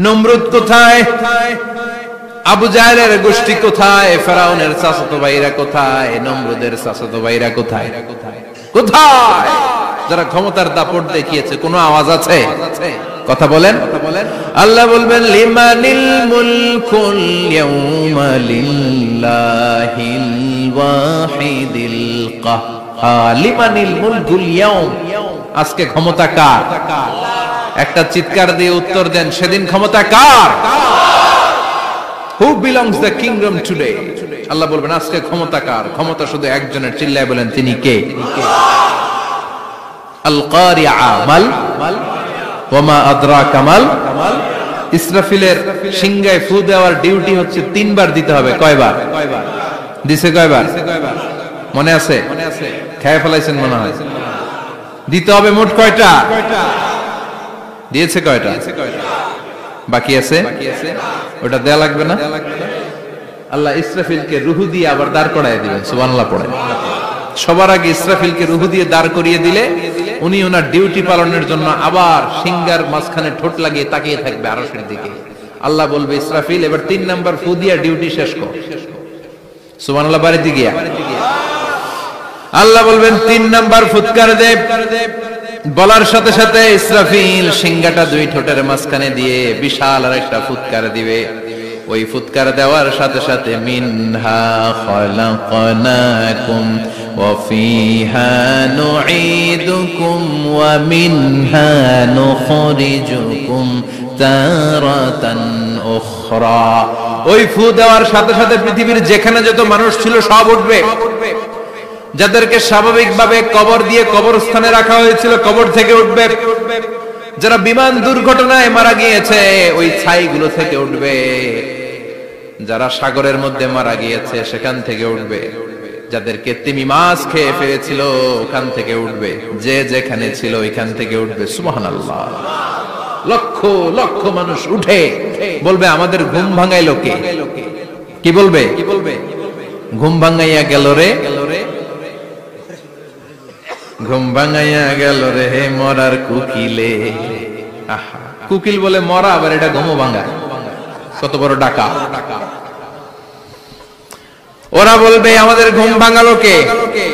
নমরুদ কোথায়? আবু জাহেলের গোষ্ঠী কোথায়? ফেরাউনের চাচাতো ভাইরা কোথায়? নমরুদের চাচাতো ভাইরা কোথায়? কোথায়? যারা ক্ষমতার দাপট দেখিয়েছে, কোনো আওয়াজ আছে? কথা বলেন। আল্লাহ বলবেন লিমানিল মুলকুল ইয়াউমা লিল্লাহিল ওয়াহিদিল কাহ্হার। লিমানিল মুলকুল ইয়াউম, আজকে ক্ষমতা কার? একটা চিৎকার দিয়ে উত্তর দেন, সেদিন ক্ষমতা কার? Who belongs the kingdom today? আল্লাহ বলবেন আজকে ক্ষমতা কার? ক্ষমতা শুধু একজনের, চিল্লায় বলেন তিনি কে? আল কারিআ মাল ওয়া মা আদরাকা মাল। ইসরাফিলের সিংহায় ফু দেওয়ার ডিউটি হচ্ছে 3 বার দিতে হবে। কয়বার দিছে? কয়বার মনে আছে? খেয়ে ফেলাইছেন মনে হয়। দিতে হবে মোট কয়টা? দিয়েছে কয়টা? বাকি আছে, ওটা দেয়া লাগবে না? আল্লাহ ইসরাফিলকে রূহ দিয়ে আবার দাঁড় করায় দিবেন। সুবহানাল্লাহ পড়েন। সবার আগে ইসরাফিলকে রূহ দিয়ে দাঁড় করিয়ে দিলে উনি ওনার ডিউটি পালনের জন্য আবার সিংহার মাঝখানে ঠোঁট লাগিয়ে তাকিয়ে থাকবে আরশের দিকে। আল্লাহ বলবে, ইসরাফিল এবার 3 নাম্বার ফু দিয়া ডিউটি শেষ কর। সুবহানাল্লাহ। বাড়িতে গিয়া আল্লাহ বলবেন 3 নাম্বার ফুৎকার দে। বলার সাথে সাথে ইসরাফিল সিংহাটা 2 ঠোঁটের মাঝখানে দিয়ে বিশাল আরেকটা ফুৎকার দিবে। ওই ফুৎকার দেওয়ার সাথে সাথে মিনহা খালাকনাকুম ওয়া ফিহা নুঈদুকুম ওয়া মিনহা নুখরিজুকুম তারাতান উখরা। ওই ফু দেওয়ার সাথে সাথে পৃথিবীর যেখানে যত মানুষ ছিল সব উঠবে। যাদেরকে স্বাভাবিকভাবে কবর দিয়ে কবরস্থানে রাখা হয়েছিল কবর থেকে উঠবে। যারা বিমান দুর্ঘটনায় মারা গিয়েছে ওই ছাইগুলো থেকে উঠবে। যারা সাগরের মধ্যে মারা গিয়েছে সেখান থেকে উঠবে। যাদেরকে তিমি মাছ খেয়ে ফেলেছিল ওখান থেকে উঠবে। যে যেখানে ছিল ওইখান থেকে উঠবে। সুবহানাল্লাহ। লক্ষ লক্ষ মানুষ উঠে বলবে, আমাদের ঘুম ভাঙাইলো কে? কি বলবে? ঘুম ভাঙাইয়া গেল রে, ঘুম ভাঙাইয়া গেল রে মরার কুকিলে। আহা, কুকিল বলে মরা, আবার এটা ঘুম ভাঙা, কত বড় ডাকা। ওরা বলবে, আমাদের ঘুম ভাঙালো কে?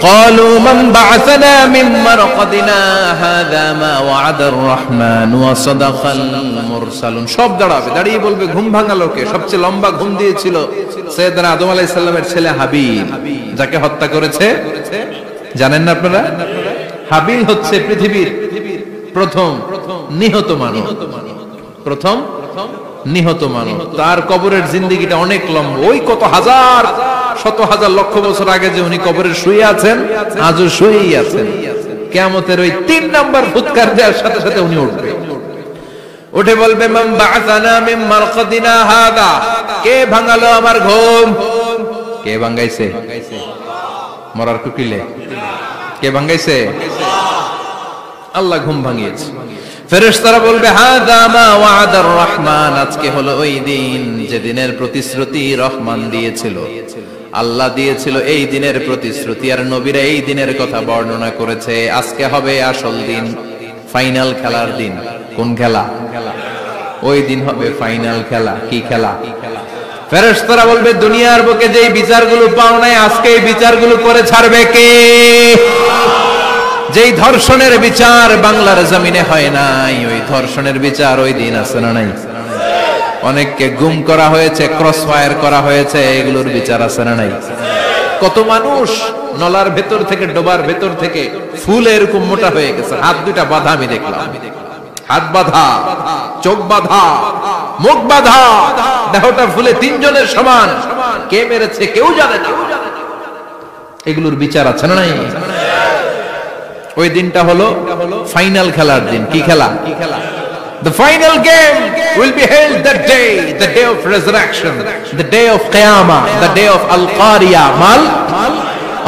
ক্বালু মান বা'আসানা মিন মারকাদিনা হাযা মা ওয়া'আদার রাহমান ওয়া সাদাকাল মুরসালুন। সব দাঁড়াবে, দাঁড়িয়ে বলবে, ঘুম ভাঙালো কে? সবচেয়ে লম্বা ঘুম দিয়েছিল সাইয়েদনা আদম আলাইহিস সালামের ছেলে হাবিল, যাকে হত্যা করেছে জানেন না আপনারা? হাবিল হচ্ছে পৃথিবীর প্রথম নিহত মানব, প্রথম নিহত মানব। তার কবরের জিন্দেগিটা অনেক লম্বা। ওই কত হাজার শত হাজার লক্ষ বছর আগে যে উনি কবরে শুয়ে আছেন, আজও শুয়েই আছেন। কিয়ামতের ওই 3 নাম্বার ফুৎকার দেওয়ার সাথে সাথে উনি উঠবে। উঠে বলবে, মান বা'আসানা মিন মারকাদিনা হাযা। কে ভাঙালো আমার ঘুম? কে ভাঙাইছে? মরার কুকিলে কে ভাঙাইছে? আল্লাহ ঘুম ভাঙিয়েছে। ফেরেশতারা বলবে, হাযা মা ওয়া'আদার রাহমান। আজকে হলো ওই দিন যে দিনের প্রতিশ্রুতি রহমান দিয়েছিল, আল্লাহ দিয়েছিল এই দিনের প্রতিশ্রুতি। আর নবীরা এই দিনের কথা বর্ণনা করেছে। আজকে হবে আসল দিন, ফাইনাল খেলার দিন। কোন খেলা? ওই দিন হবে ফাইনাল খেলা। কি খেলা? ফেরেশতারা বলবে, দুনিয়ার বুকে যেই বিচারগুলো পাও নাই আজকে এই বিচারগুলো করে ছাড়বে কে? যেই ধর্ষণের বিচার বাংলার জমিনে হয় নাই, ওই ধর্ষণের বিচার ওই দিন আছে না নাই? অনেককে গুম করা হয়েছে, ক্রস ফায়ার করা হয়েছে, এগুলোর বিচার আছে না নাই? কত মানুষ নলার ভেতর থেকে, ডোবার ভেতর থেকে ফুল এরকম মোটা হয়ে গেছে, হাত দুটা বাঁধা। আমি দেখলাম হাত বাঁধা, চোখ বাঁধা, মুখ বাঁধা, দেহটা ফুলে 3 জনের সমান। কে মেরেছে কেউ জানে না। এগুলোর বিচার আছে না নাই? ওই দিনটা হলো ফাইনাল খেলার দিন। কি খেলা? The final game will be held that day, the day of resurrection, the day of Qiyamah, the day of Al-Qariya. Mal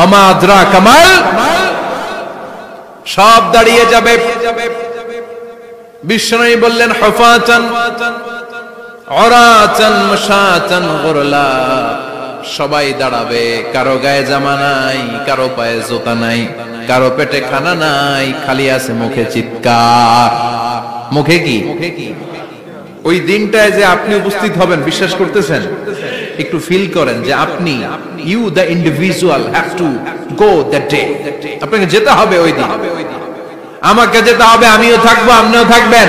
Ama adraka mal। সব দাঁড়িয়ে যাবে। বিশ্বনবী বললেন, হুফাতান উরাতান মুশাতান গুরলা। সবাই দাঁড়াবে, কারো গায়ে জামা নাই, কারো পায়ে জুতা নাই, কারো পেটে খানা নাই, খালি আছে মুখে চিৎকার। মুখে কি? ওই দিনটায় যে আপনি উপস্থিত হবেন, বিশ্বাস করতেছেন? একটু ফিল করেন যে আপনি, you the individual have to go that day. আপনাকে যেতে হবে ওই দিন। আমাকে যেতে হবে, আমিও থাকবো, আপনিও থাকবেন,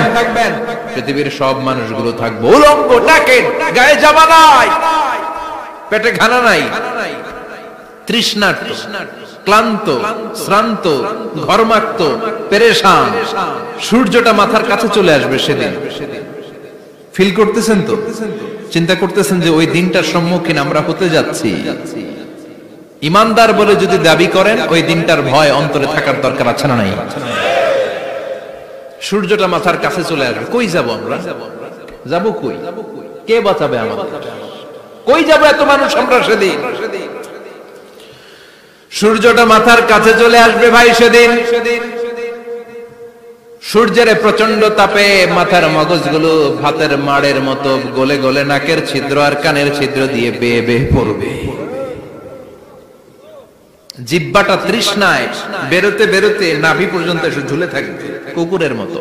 পৃথিবীর সব মানুষগুলো থাকবো। উলঙ্গ, নাকেট, গায়ে জামা নাই, পেটে খানা নাই, তৃষ্ণার্ত, ক্লান্ত, শ্রান্ত, ঘর্মাক্ত, পেরেশান। সূর্যটা মাথার কাছে চলে আসবে সেদিন। ফিল করতেছেন তো? চিন্তা করতেছেন যে ওই দিনটার সম্মুখীন আমরা হতে যাচ্ছি। ইমানদার বলে যদি দাবি করেন, ওই দিনটার ভয় অন্তরে থাকার দরকার আছে না নাই? সূর্যটা মাথার কাছে চলে আসবে, কই যাব আমরা? যাব কই? কে বাঁচাবে আমাদের? কই যাব এত মানুষ আমরা সেদিন? সূর্যটা মাথার কাছে চলে আসবে ভাই সেদিন। সূর্যের প্রচন্ড তাপে মাথার মগজগুলো ভাতের মাড়ের মতো গলে গলে নাকের ছিদ্র আর কানের ছিদ্র দিয়ে বেয়ে বেয়ে পড়বে। জিহ্বাটা তৃষ্ণায় বেরোতে বেরোতে নাভি পর্যন্ত এসে ঝুলে থাকবে কুকুরের মতো,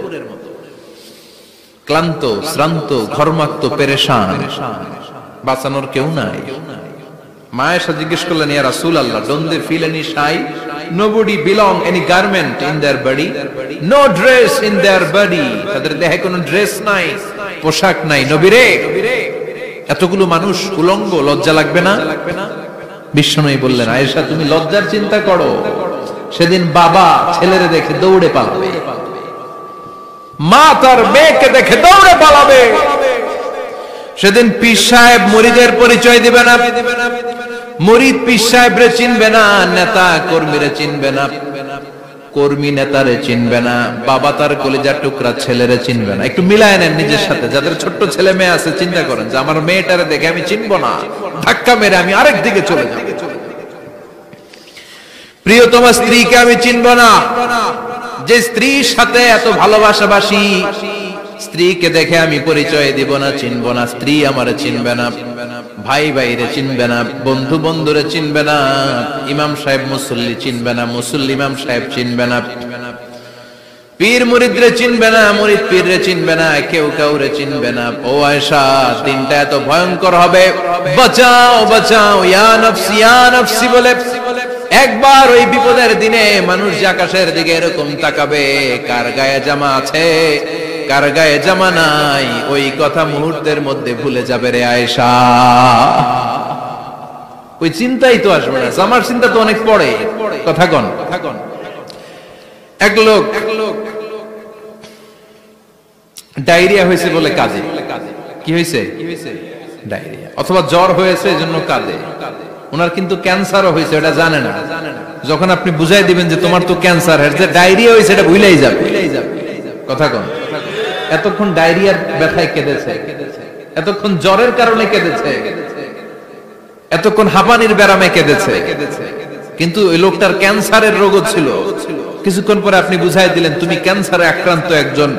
ক্লান্ত, শ্রান্ত, ঘর্মাক্ত, পেরেশান, বাঁচানোর কেউ নাই। মা আয়েশা জিজ্ঞেস করলেন, ইয়া রাসূলুল্লাহ, don't they feel any shy? Nobody belong any garment in their body, no dress in their body, তাদের দেহে কোনো ড্রেস নাই, পোশাক নাই। নবী রে, এতগুলো মানুষ উলঙ্গ, লজ্জা লাগবে না? বিশ্বনবী বললেন, আয়েশা তুমি লজ্জার চিন্তা করো, সেদিন বাবা ছেলেরে দেখে দৌড়ে পালাবে, মা তার মেয়েকে দেখে দৌড়ে পালাবে, সেদিন পীর সাহেব মুরিদের পরিচয় দিবে না, মুরিদ পীর সাহেবরে চিনবে না, নেতা কর্মীরে চিনবে না, কর্মী নেতারে চিনবে না, বাবা তার কলিজার টুকরা ছেলেরে চিনবে না। একটু মিলায় নেন নিজের সাথে। যাদের ছোট্ট ছেলে মেয়ে আছে, চিন্তা করেন যে আমার মেয়েটারে দেখে আমি চিনবো না, ধাক্কা মেরে আমি আরেক দিকে চলে যাব। প্রিয়তমা স্ত্রীকে আমি চিনবো না, যে স্ত্রীর সাথে এত ভালোবাসাবাসি, স্ত্রীকে দেখে আমি পরিচয় দিব না, চিনবো না। স্ত্রী আমারে চিনবে না, ভাই ভাইরে চিনবে না, বন্ধু বন্ধুরে চিনবে না, ইমাম সাহেব মুসল্লি চিনবে না, মুসল্লি ইমাম সাহেব চিনবে না, পীর মুরিদরে চিনবে না, মুরিদ পীররে চিনবে না, কেউ কাউরে চিনবে না। ও আয়েশা, দিনটা এত ভয়ঙ্কর হবে, বাঁচাও বাঁচাও, ইয়া নফসি ইয়া নফসি বলে একবার ওই বিপদের দিনে মানুষ যে আকাশের দিকে এরকম তাকাবে, কার গায়ে জামা আছে কার গায়ে জামা নাই, ওই কথা মুহূর্তের মধ্যে ভুলে যাবে রে আয়েশা। ওই চিন্তাই তো আসবে না, জামার চিন্তা তো অনেক পরে। কথা কন। এক লোক ডায়রিয়া হয়েছে বলে কাঁদে। কি হয়েছে? ডায়রিয়া অথবা জ্বর হয়েছে এজন্য কাঁদে। ওনার কিন্তু ক্যান্সারও হয়েছে, এটা জানে না। যখন আপনি বুঝাই দিবেন যে তোমার তো ক্যান্সার, যে ডায়রিয়া হয়েছে এটা ভুলেই যাবে। কথা কন। এতক্ষণ ডায়রিয়ার ব্যথায় কেঁদেছে, এতক্ষণ জ্বরের কারণে কেঁদেছে, এতক্ষণ হাঁপানির ব্যারামে কেঁদেছে, কিন্তু ওই লোকটার ক্যান্সারের রোগও ছিল। কিছুক্ষণ পরে আপনি বুঝাই দিলেন তুমি ক্যান্সারে আক্রান্ত একজন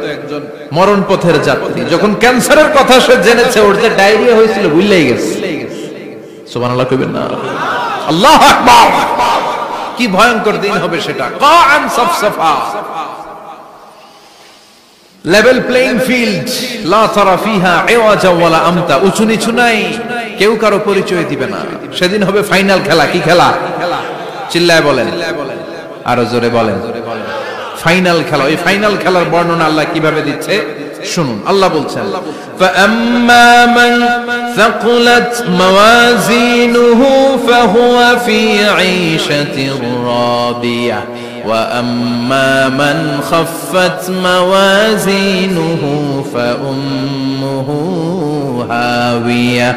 মরণ পথের যাত্রী। যখন ক্যান্সারের কথা সে জেনেছে, ওর যে ডায়রিয়া হয়েছিল ভুলেই গেছে। সুবহানাল্লাহ কইবেন না? আল্লাহু আকবার। কি ভয়ঙ্কর দিন হবে সেটা। কাআন সাফসাফা, লেভেল প্লেইং ফিল্ড, লা তারা ফিহা ইওয়াজা ওয়ালা আমতা, উঁচু নিচু নাই, কেউ কারো পরিচয় দিবে না। সেদিন হবে ফাইনাল খেলা। কি খেলা? চিল্লায় বলেন, আরো জোরে বলেন। ফাইনাল খেলা। ওই ফাইনাল খেলার বর্ণনা আল্লাহ কিভাবে দিচ্ছে শুনুন। আল্লাহ বলছেন, ফাআম্মা মান সাকুলাত মাওয়াজিনুহু ফাহুয়া ফি ঈশাতির রাদিয়া ওয়া আম্মা মান খাফফাত মাওয়াজিনুহু ফাউম্মুহু হাওিয়া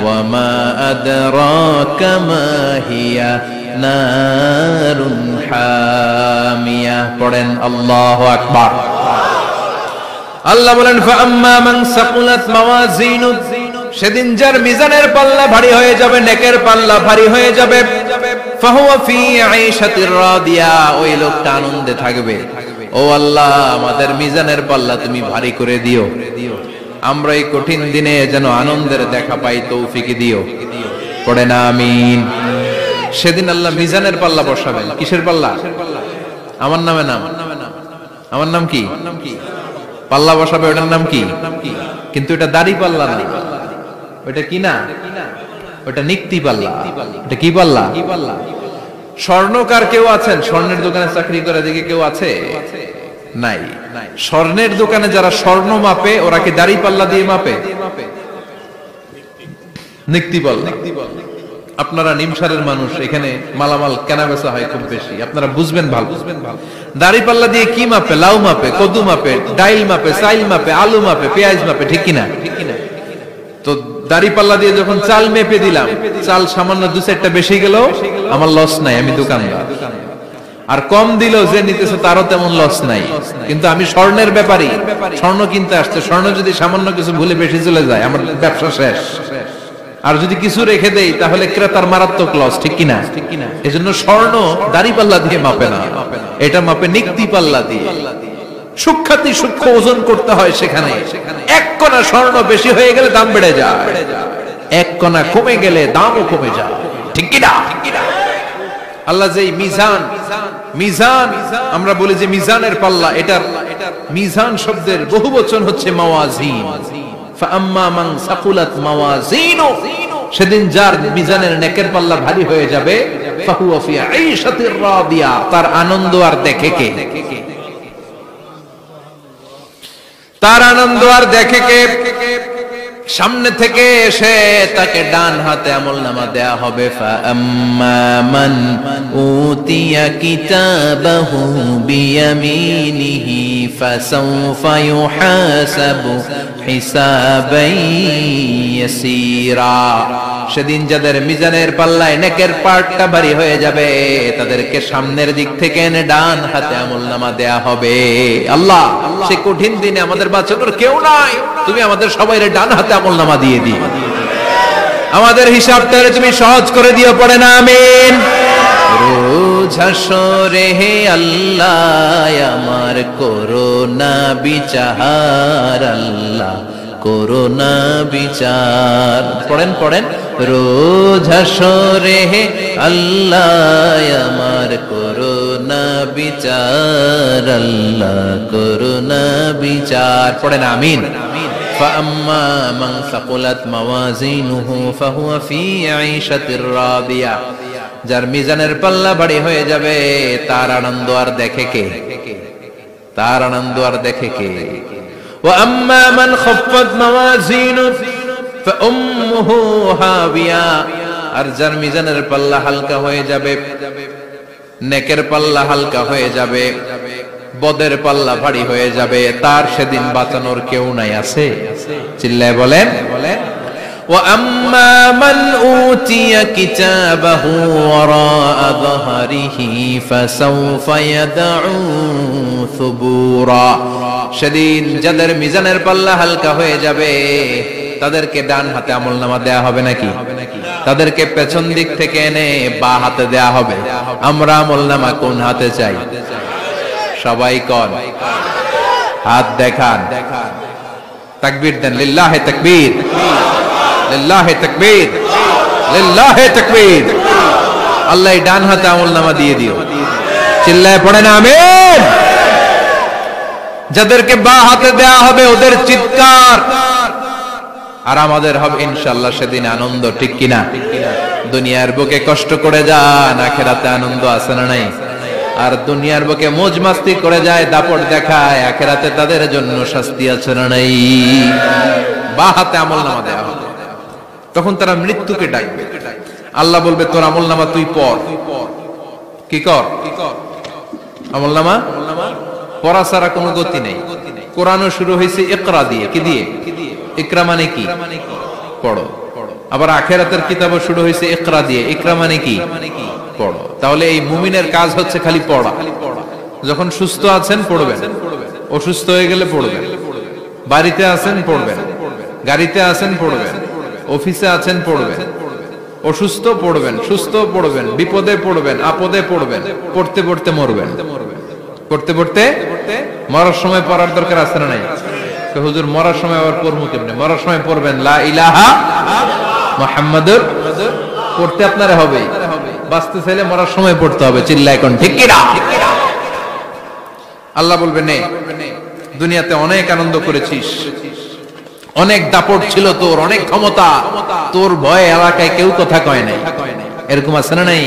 ওয়া মা আদরাকা মা হিয়া নারুন হামিয়া। পড়েন আল্লাহু আকবার। আল্লাহ বলেন, ফাআম্মা মান সাকুলাত মাওয়াজিনু, সেদিন যার মিজানের পাল্লা ভারী হয়ে যাবে, নেকের পাল্লা ভারী হয়ে যাবে, ফাহুয়া ফি ঈশাতির রাদিয়া, ওই লোকটা আনন্দে থাকবে। ও আল্লাহ, আমাদের মিজানের পাল্লা তুমি ভারী করে দিও, আমরা এই কঠিন দিনে যেন আনন্দের দেখা পাই, তৌফিক দিও। পড়েন আমিন। সেদিন আল্লাহ মিজানের পাল্লা বসাবেন। কিসের পাল্লা? আমার নামে নাম। আমার নাম কি? পাল্লা বসাবে, ওটার নাম কি? কিন্তু এটা দাড়ি পাল্লা না, ওটা কি না, ওটা নিক্তি পাল্লা। এটা কি পাল্লা? স্বর্ণকার কেউ আছেন? স্বর্ণের দোকানে চাকরি করে দেখে কেউ আছে? নাই। স্বর্ণের দোকানে যারা স্বর্ণ মাপে, ওরা কি দাড়ি পাল্লা দিয়ে মাপে? নিক্তি পাল্লা। আপনারা নিমসারের মানুষ, এখানে মালামাল কেনা বেচা হয় খুব বেশি, আপনারা বুঝবেন ভালো। দাড়ি পাল্লা দিয়ে কি মাপে? লাউ মাপে, কদু মাপে, ডাইল মাপে, চাইল মাপে, আলু মাপে, পেঁয়াজ মাপে, ঠিক কিনা? তো দাড়ি পাল্লা দিয়ে যখন চাল মেপে দিলাম, চাল সামান্য দু চারটা বেশি গেল, আমার লস নাই, আমি দোকানদার। আর কম দিল যে নিতেছে, তারও তেমন লস নাই। কিন্তু আমি স্বর্ণের ব্যাপারী, স্বর্ণ কিনতে আসছে, স্বর্ণ যদি সামান্য কিছু ভুলে বেশি চলে যায়, আমার ব্যবসা শেষ। আর যদি কিছু রেখে দেই, তাহলে ক্রেতার মারাত্মক লস, ঠিক কিনা? এজন্য স্বর্ণ দাড়ি পাল্লা দিয়ে মাপে না, এটা মাপে নিক্তি পাল্লা দিয়ে। সূক্ষ্মাতি সূক্ষ্ম ওজন করতে হয় সেখানে। এক কণা স্বর্ণ বেশি হয়ে গেলে দাম বেড়ে যায়, এক কণা কমে গেলে দামও কমে যায়, ঠিক কিনা? আল্লাহ যে মিজান, মিজান আমরা বলি যে মিজানের পাল্লা, এটার মিজান শব্দের বহুবচন হচ্ছে মাওয়াজিন। ফাআম্মা মান সাকুলাত মাওয়াজিনু, সেদিন যার মিজানের নেকের পাল্লা ভারী হয়ে যাবে, ফাহুয়া ফি আইশাতির রাদিয়া, তার আনন্দ আর দেখে কে? তার আনন্দ আর দেখে কে? সামনে থেকে এসে তাকে ডান হাতে আমলনামা দেয়া হবে। ফাআম্মা মান উতিয়া কিতাবাহু বিয়ামিনিহি ফাসাউফা ইউহাসাবু হিসাবান ইয়াসীরা, সেদিন যাদের মিজানের পাল্লায় নেকের পার্টটা ভারী হয়ে যাবে, তাদেরকে সামনের দিক থেকে এনে ডান হাতে আমলনামা দেয়া হবে। আল্লাহ, সে কঠিন দিনে আমাদের বাঁচানোর কেউ নাই, তুমি আমাদের সবাইরে ডান হাতে আমলনামা দিয়ে দিও, আমাদের হিসাবটারে তুমি সহজ করে দিও, পড়ে না আমিন। রোজ হাসরে হে আল্লাহ আমার করোনা বিচার, আল্লাহ করোনা বিচার, পড়েন পড়েন। রোজ হাসরে হে আল্লাহ আমার করোনা বিচার, আল্লাহ করোনা বিচার, পড়েন আমিন। فأما من ثقلت موازينه فهو في عيشة راضية, যার মিজানের পাল্লা ভারী হয়ে যাবে, তার আনন্দ আর দেখে কে? তার আনন্দ আর দেখে কে? وأما من خفت موازينه فأمه هاوية, আর যার মিজানের পাল্লা হালকা হয়ে যাবে, নেকের পাল্লা হালকা হয়ে যাবে, বদের পাল্লা ভারী হয়ে যাবে, তার সেদিন বাঁচানোর কেউ নাই। আছে? চিল্লায় বলেন। وَأَمَّا مَنْ أُوتِيَ كِتَابَهُ وَرَاءَ ظَهْرِهِ فَسَوْفَ يَدْعُو ثُبُورًا, সেদিন যাদের মিজানের পাল্লা হালকা হয়ে যাবে, তাদেরকে ডান হাতে আমলনামা দেয়া হবে নাকি? তাদেরকে পেছন দিক থেকে এনে বা হাতে দেয়া হবে। আমরা আমলনামা কোন হাতে চাই? সবাই কোন হাত দেখান, তাকবীর দেন, লিল্লাহি তাকবীর, লিল্লাহি তাকবীর, লিল্লাহি তাকবীর। আল্লাহ ডান হাতে আমলনামা দিয়ে দিও, চিল্লায় পড়েন আমিন। যাদেরকে বা হাতে দেয়া হবে ওদের চিৎকার, আর আমাদের হবে ইনশাআল্লাহ সেদিন আনন্দ, ঠিক কিনা? দুনিয়ার বুকে কষ্ট করে যান, আখিরাতে আনন্দ আছে না নাই? আর দুনিয়ার বুকে মौज মাস্তি করে যায়, দাপট দেখায়, আখিরাতে তাদের জন্য শাস্তি আছে না নাই? বা হাতে আমলনামা দেয়া হবে, তখন তারা মৃত্যুকে ডাকবে। আল্লাহ বলবে তোর আমলনামা তুই পড়। কি কর? আমলনামা পড়া ছাড়া কোনো গতি নেই। কোরআনও শুরু হয়েছে ইকরা দিয়ে। কি দিয়ে? ইকরা মানে কি? পড়ো। আবার আখিরাতের কিতাবও শুরু হয়েছে ইকরা দিয়ে। ইকরা মানে কি? পড়ো। তাহলে এই মুমিনের কাজ হচ্ছে খালি পড়া। যখন সুস্থ আছেন পড়বেন, অসুস্থ হয়ে গেলে পড়বেন, বাড়িতে আছেন পড়বেন, গাড়িতে আছেন পড়বেন, অফিসে আছেন পড়বেন, অসুস্থ পড়বেন, সুস্থ পড়বেন, বিপদে পড়বেন, আপদে পড়বেন, পড়তে পড়তে মরবেন, পড়তে পড়তে মরার সময় পড়ার দরকার আছে না নাই? হুজুর মরার সময় আবার পড়বো কেমনে? মরার সময় পড়বেন লা ইলাহা মুহাম্মাদুর, পড়তে আপনারা হবে, বাঁচতে চাইলে মরার সময় পড়তে হবে। চিল্লায় কোন ঠিক কিনা? আল্লাহ বলবে নে, দুনিয়াতে অনেক আনন্দ করেছিস, অনেক দাপট ছিল তোর, অনেক ক্ষমতা, তোর ভয়ে এলাকায় কেউ কথা কয় নাই, এরকম আছে না নাই?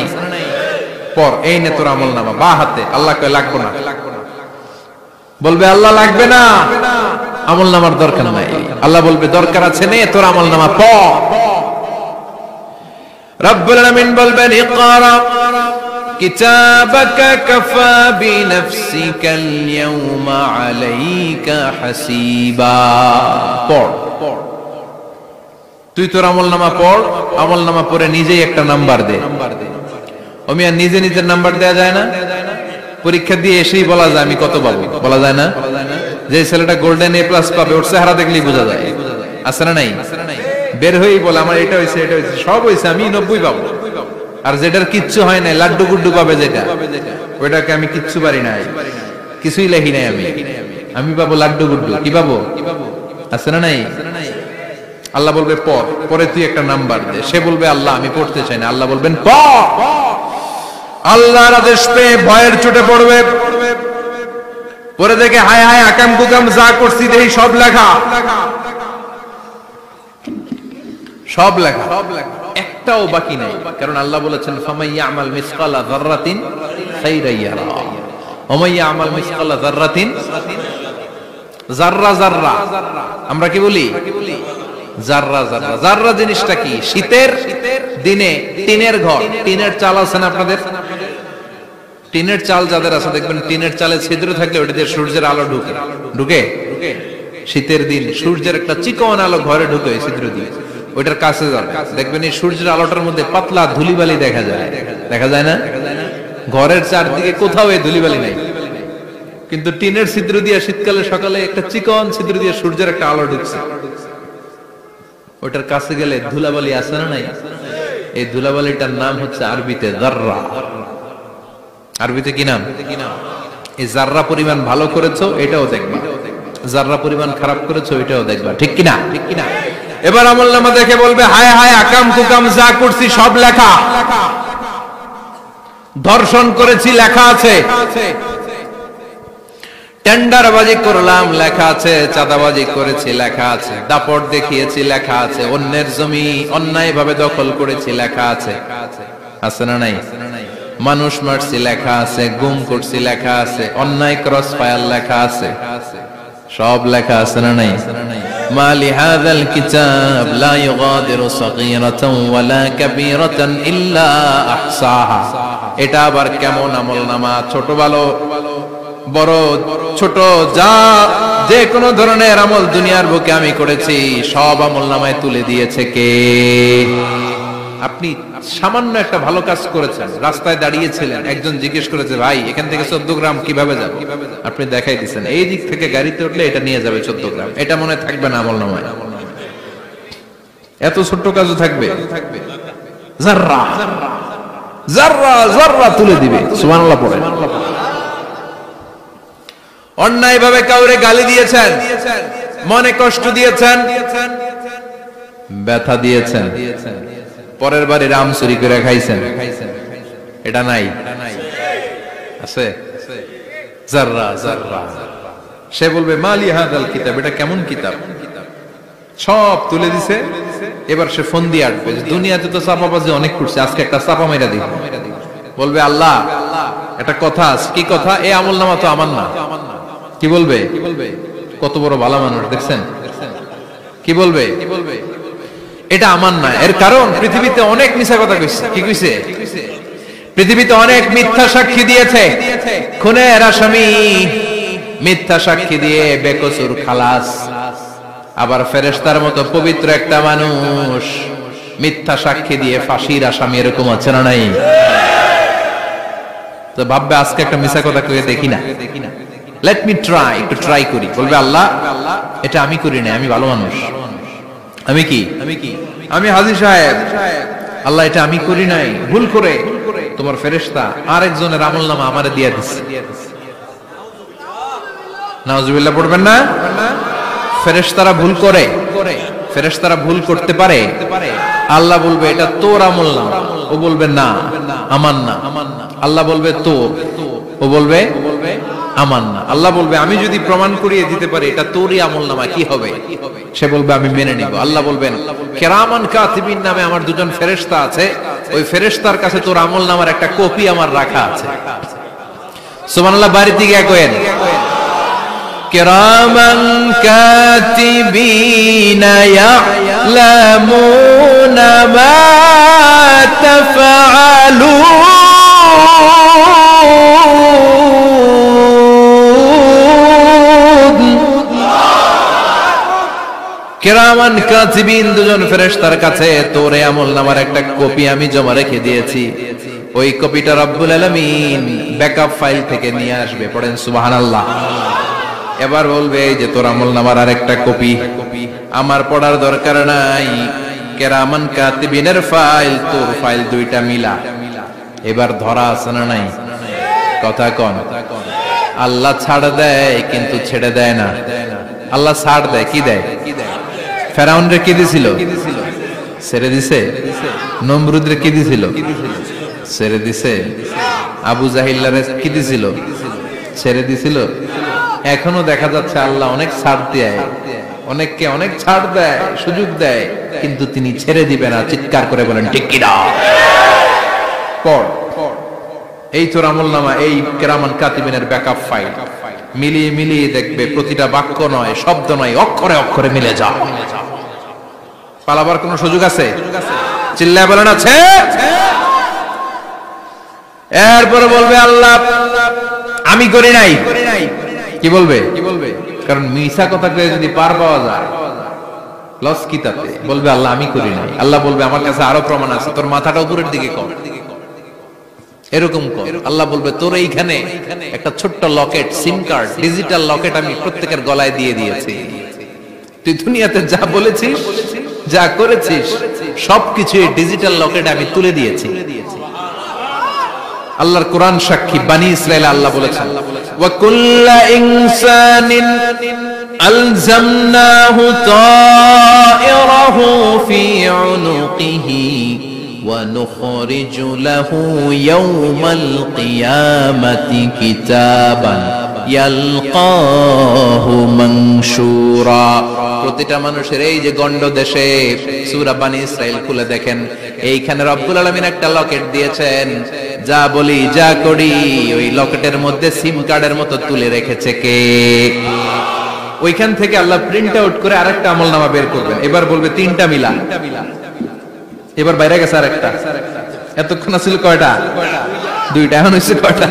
পর এই নে তোর আমলনামা বা হাতে। আল্লাহ কয় লাগবে না, বলবে আল্লাহ লাগবে না, আমলনামার দরকার নাই। আল্লাহ বলবে দরকার আছে, নে তোর আমলনামা পড়। রব্বুল আলামিন বলবেন ইকরা কিতাবাকা কাফা বিনাফসিকাল ইয়াওমা আলাইকা হাসিবা, পড়, তুই তোর আমলনামা পড়। আমলনামা পড়ে নিজেই একটা নাম্বার দে। ওমিয়া নিজে নিজের নাম্বার দেয়া যায় না? পরীক্ষা দিয়ে এসেই বলা যায় আমি কত পাবো? বলা যায় না? যে ছেলেটা গোল্ডেন এ প্লাস পাবে ওর চেহারা দেখলেই বোঝা যায়, আছে না নাই? বের হয়েই বলে আমার এটা হয়েছে, এটা হয়েছে, সব হয়েছে, আমি 90 পাবো। আর যেটার কিচ্ছু হয় নাই, লাড্ডু গুড্ডু পাবে যেটা, ওইটাকে আমি কিচ্ছু পারি নাই, কিছুই লেখি নাই, আমি পাবো লাড্ডু গুড্ডু। কি পাবো? আছে না নাই? আল্লাহ বলবে পরে তুই একটা নাম্বার দে। সে বলবে আল্লাহ আমি পড়তে চাই না। আল্লাহ বলবেন পড়। আল্লাহর আদেশ পেয়ে ভয়ের চোটে পড়বে, পরে দেখে হায় হায় আকাম কুকাম যা করছি দেখি সব লেখা, সব লেখা, একটাও বাকি নাই। কারণ আল্লাহ বলেছেন ফামাইয়া আমাল মিসকালা যাররাতিন খাইরান ইয়ারা ওয়া মাইয়া আমাল মিসকালা যাররাতিন, যাররা যাররা আমরা কি বলি, যাররা যাররা। যাররা জিনিসটা কি? শীতের দিনে টিনের ঘর, টিনের চাল আছে না আপনাদের? টিনের চাল যাদের আছে দেখবেন টিনের চালে ছিদ্র থাকলে ওটা দিয়ে সূর্যের আলো ঢুকে ঢুকে শীতের দিন সূর্যের একটা চিকন আলো ঘরে ঢুকে ছিদ্র দিয়ে, ওইটার কাছে যাবে দেখবেন এই সূর্যের আলোটার মধ্যে পাতলা ধুলিবালি দেখা যায়, দেখা যায় না? ঘরের চারদিকে কোথাও এই ধুলিবালি নাই, কিন্তু টিনের ছিদ্র দিয়ে শীতকালে সকালে একটা চিকন ছিদ্র দিয়ে সূর্যের একটা আলো ঢুকছে, ওটার কাছে গেলে ধুলাবালি আছে না নাই? এই ধুলাবালিটার নাম হচ্ছে আরবিতে যাররা। আরবিতে কি নাম? এই যাররা পরিমাণ ভালো করেছো এটাও দেখবা, যাররা পরিমাণ খারাপ করেছো এটাও দেখবা, ঠিক কিনা? ঠিক কিনা? এবার আমলনামা দেখে বলবে হায় হায় আকাম কুকাম যা করছি সব লেখা, ধর্ষণ করেছি লেখা আছে, টেন্ডারবাজি করলাম লেখা আছে, চাঁদাবাজি করেছি লেখা আছে, দাপট দেখিয়েছি লেখা আছে, অন্যের জমি অন্যায়ভাবে দখল করেছি লেখা আছে, আছে না নাই? মানুষ মারছি লেখা আছে, গুম করছি লেখা আছে, অন্যায় ক্রস ফায়ার লেখা আছে, সব লেখা আছে না নাই? মালি হাযাল কিতাব লা ইউগাদিরু সাগীরাতান ওয়ালা কাবীরাতান ইল্লা আহসাহা। এটা আবার কেমন আমলনামা? ছোট ভালো বড় ছোট যা যে কোনো ধরনের আমল দুনিয়ার বুকে আমি করেছি সব আমলনামায় তুলে দিয়েছে কে? আপনি সামান্য একটা ভালো কাজ করেছেন, রাস্তায় দাঁড়িয়েছিলেন, একজন জিজ্ঞেস করেছে ভাই এখান থেকে 14 গ্রাম কিভাবে যাবে, আপনি দেখাই দিচ্ছেন এই দিক থেকে গাড়িতে উঠলে এটা নিয়ে যাবে 14 গ্রাম, এটা মনে থাকবে না আমলনামায়? এত ছোট্ট কাজও থাকবে? যাররা যাররা যাররা তুলে দিবে। সুবহানাল্লাহ পড়ে। অন্যায় ভাবে কাউরে গালি দিয়েছেন, মনে কষ্ট দিয়েছেন, ব্যথা দিয়েছেন, পরের বাড়ি রাম চুরি করে খাইছেন, এটা নাই? আছে? যাররা যাররা। সে বলবে মালি হাযাল কিতাব, এটা কেমন কিতাব? সব তুলে দিছে। এবার সে ফোন দিয়ে আসবে, দুনিয়াতে তো চাপাবাজি অনেক করছে, আজকে একটা চাপা মেরা দিই। বলবে আল্লাহ একটা কথা আছে। কি কথা? এই আমলনামা তো আমার না। কি বলবে? কত বড় ভালো মানুষ দেখছেন? কি বলবে? এটা আমার না। এর কারণ পৃথিবীতে অনেক মিথ্যা কথা কইছে। কি কইছে? পৃথিবীতে অনেক মিথ্যা সাক্ষী দিয়েছে, খুনের আসামি মিথ্যা সাক্ষী দিয়ে বেকসুর খালাস। আবার ফেরেশতার মতো পবিত্র একটা মানুষ মিথ্যা সাক্ষী দিয়ে ফাঁসির আসামি, এরকম আছে না নাই? তো ভাববে আজকে একটা মিথ্যা কথা কইয়ে দেখি না, লেট মি ট্রাই, একটু ট্রাই করি। বলবে আল্লাহ এটা আমি করি না, আমি ভালো মানুষ। আমি কি? আমি হাজী সাহেব। আল্লাহ এটা আমি করি নাই, ভুল করে তোমার ফেরেশতা আরেকজনের আমলনামা আমারে দিয়ে দিছে। নাউজুবিল্লাহ পড়বেন না? ফেরেশতারা ভুল করে, ফেরেশতারা ভুল করতে পারে। আল্লাহ বলবে এটা তোর আমলনামা, ও বলবে না আমার না। আল্লাহ বলবে তোর, ও বলবে আমার না। আল্লাহ বলবে আমি যদি প্রমাণ করিয়ে দিতে পারি এটা তোরই আমলনামা, কি হবে? সে বলবে আমি মেনে নিব। আল্লাহ বলবেন কিরামান কাতিবিন নামে আমার দুজন ফেরেশতা আছে, ওই ফেরেশতার কাছে তোর আমলনামার একটা কপি আমার রাখা আছে। সুবহানাল্লাহ। বাড়িতে গিয়ে কইেন কিরামান কাতিবিনা ইয়ালামুনা মা তাফআলুন। কিরামান কাতিবিন দুজন ফেরেশতার কাছে তোর আমলনামার একটা কপি আমি জমা রেখে দিয়েছি। ওই কপিটা রব্বুল আলামিন ব্যাকআপ ফাইল থেকে নিয়ে আসবে। পড়েন সুবহানাল্লাহ। এবার বলবে এই যে তোর আমলনামার আরেকটা কপি, আমার পড়ার দরকার নাই। কিরামান কাতিবিনের ফাইল তোর ফাইল দুইটা মিলা। এবার ধরা আছে না নাই? কথা কোন? আল্লাহ ছাড় দেয় কিন্তু ছেড়ে দেয় না। আল্লাহ ছাড় দেয়, কি দেয়? ফেরাউনরে কি দিছিল? ছেড়ে দিছে। নমরুদরে কি দিছিল? ছেড়ে দিছে। আবু জাহিল্লারে কি দিছিল? ছেড়ে দিছিল। এখনো দেখা যাচ্ছে আল্লাহ অনেক ছাড় দেয়, অনেককে অনেক ছাড় দেয়, সুযোগ দেয়, কিন্তু তিনি ছেড়ে দিবে না। চিৎকার করে বলেন ঠিক কিনা? পড়, এই তোর আমলনামা, এই কিরামান কাতিবিনের ব্যাকআপ ফাইল মিলিয়ে মিলিয়ে দেখবে প্রতিটা বাক্য নয়, শব্দ নয়, অক্ষরে অক্ষরে মিলে যা। পালাবার কোন সুযোগ আছে? চিল্লায় বলেন আছে। এরপরে বলবে আল্লাহ আমি করি নাই। কি বলবে? কারণ মিছা কথা কয়ে যদি পার পাওয়া যায় লস কি তাতে? বলবে আল্লাহ আমি করি নাই। আল্লাহ বলবে আমার কাছে আরো প্রমাণ আছে, তোর মাথাটা উপরের দিকে কর, এরকম কর। আল্লাহ বলবে তোর এইখানে একটা ছোট্ট লকেট, সিম কার্ড, ডিজিটাল লকেট আমি প্রত্যেকের গলায় দিয়ে দিয়েছি। তুই দুনিয়াতে যা বলেছিস, যা করেছিস, সবকিছু এই ডিজিটাল লকেট আমি তুলে দিয়েছি। আল্লাহর কোরআন সাক্ষী, বানি ইসরাইল আল্লাহ বলেছেন ওয়া কুল্লা ইনসানিন আলজামনাহু তায়রাহু ফি উনুকিহি ওয়া নুখরিজু লাহু ইয়াওমাল কিয়ামাতি কিতাবান ইয়ালকাহু মানশুরা। প্রতিটা মানুষের এই যে গন্ড দেশে সূরা বানি ইসরাইল খুলে দেখেন, এইখানে রব্বুল আলামিন একটা লকেট দিয়েছেন। যা বলি যা করি ওই লকেটের মধ্যে সিম কার্ডের মতো তুলে রেখেছে কে? ওইখান থেকে আল্লাহ প্রিন্ট আউট করে আরেকটা আমলনামা বের করবেন। এবার বলবে তিনটা মিলা। এবার বাইরে গেছে আরেকটা। এতক্ষণ ছিল কয়টা? দুইটা। এখন হয়েছে কয়টা?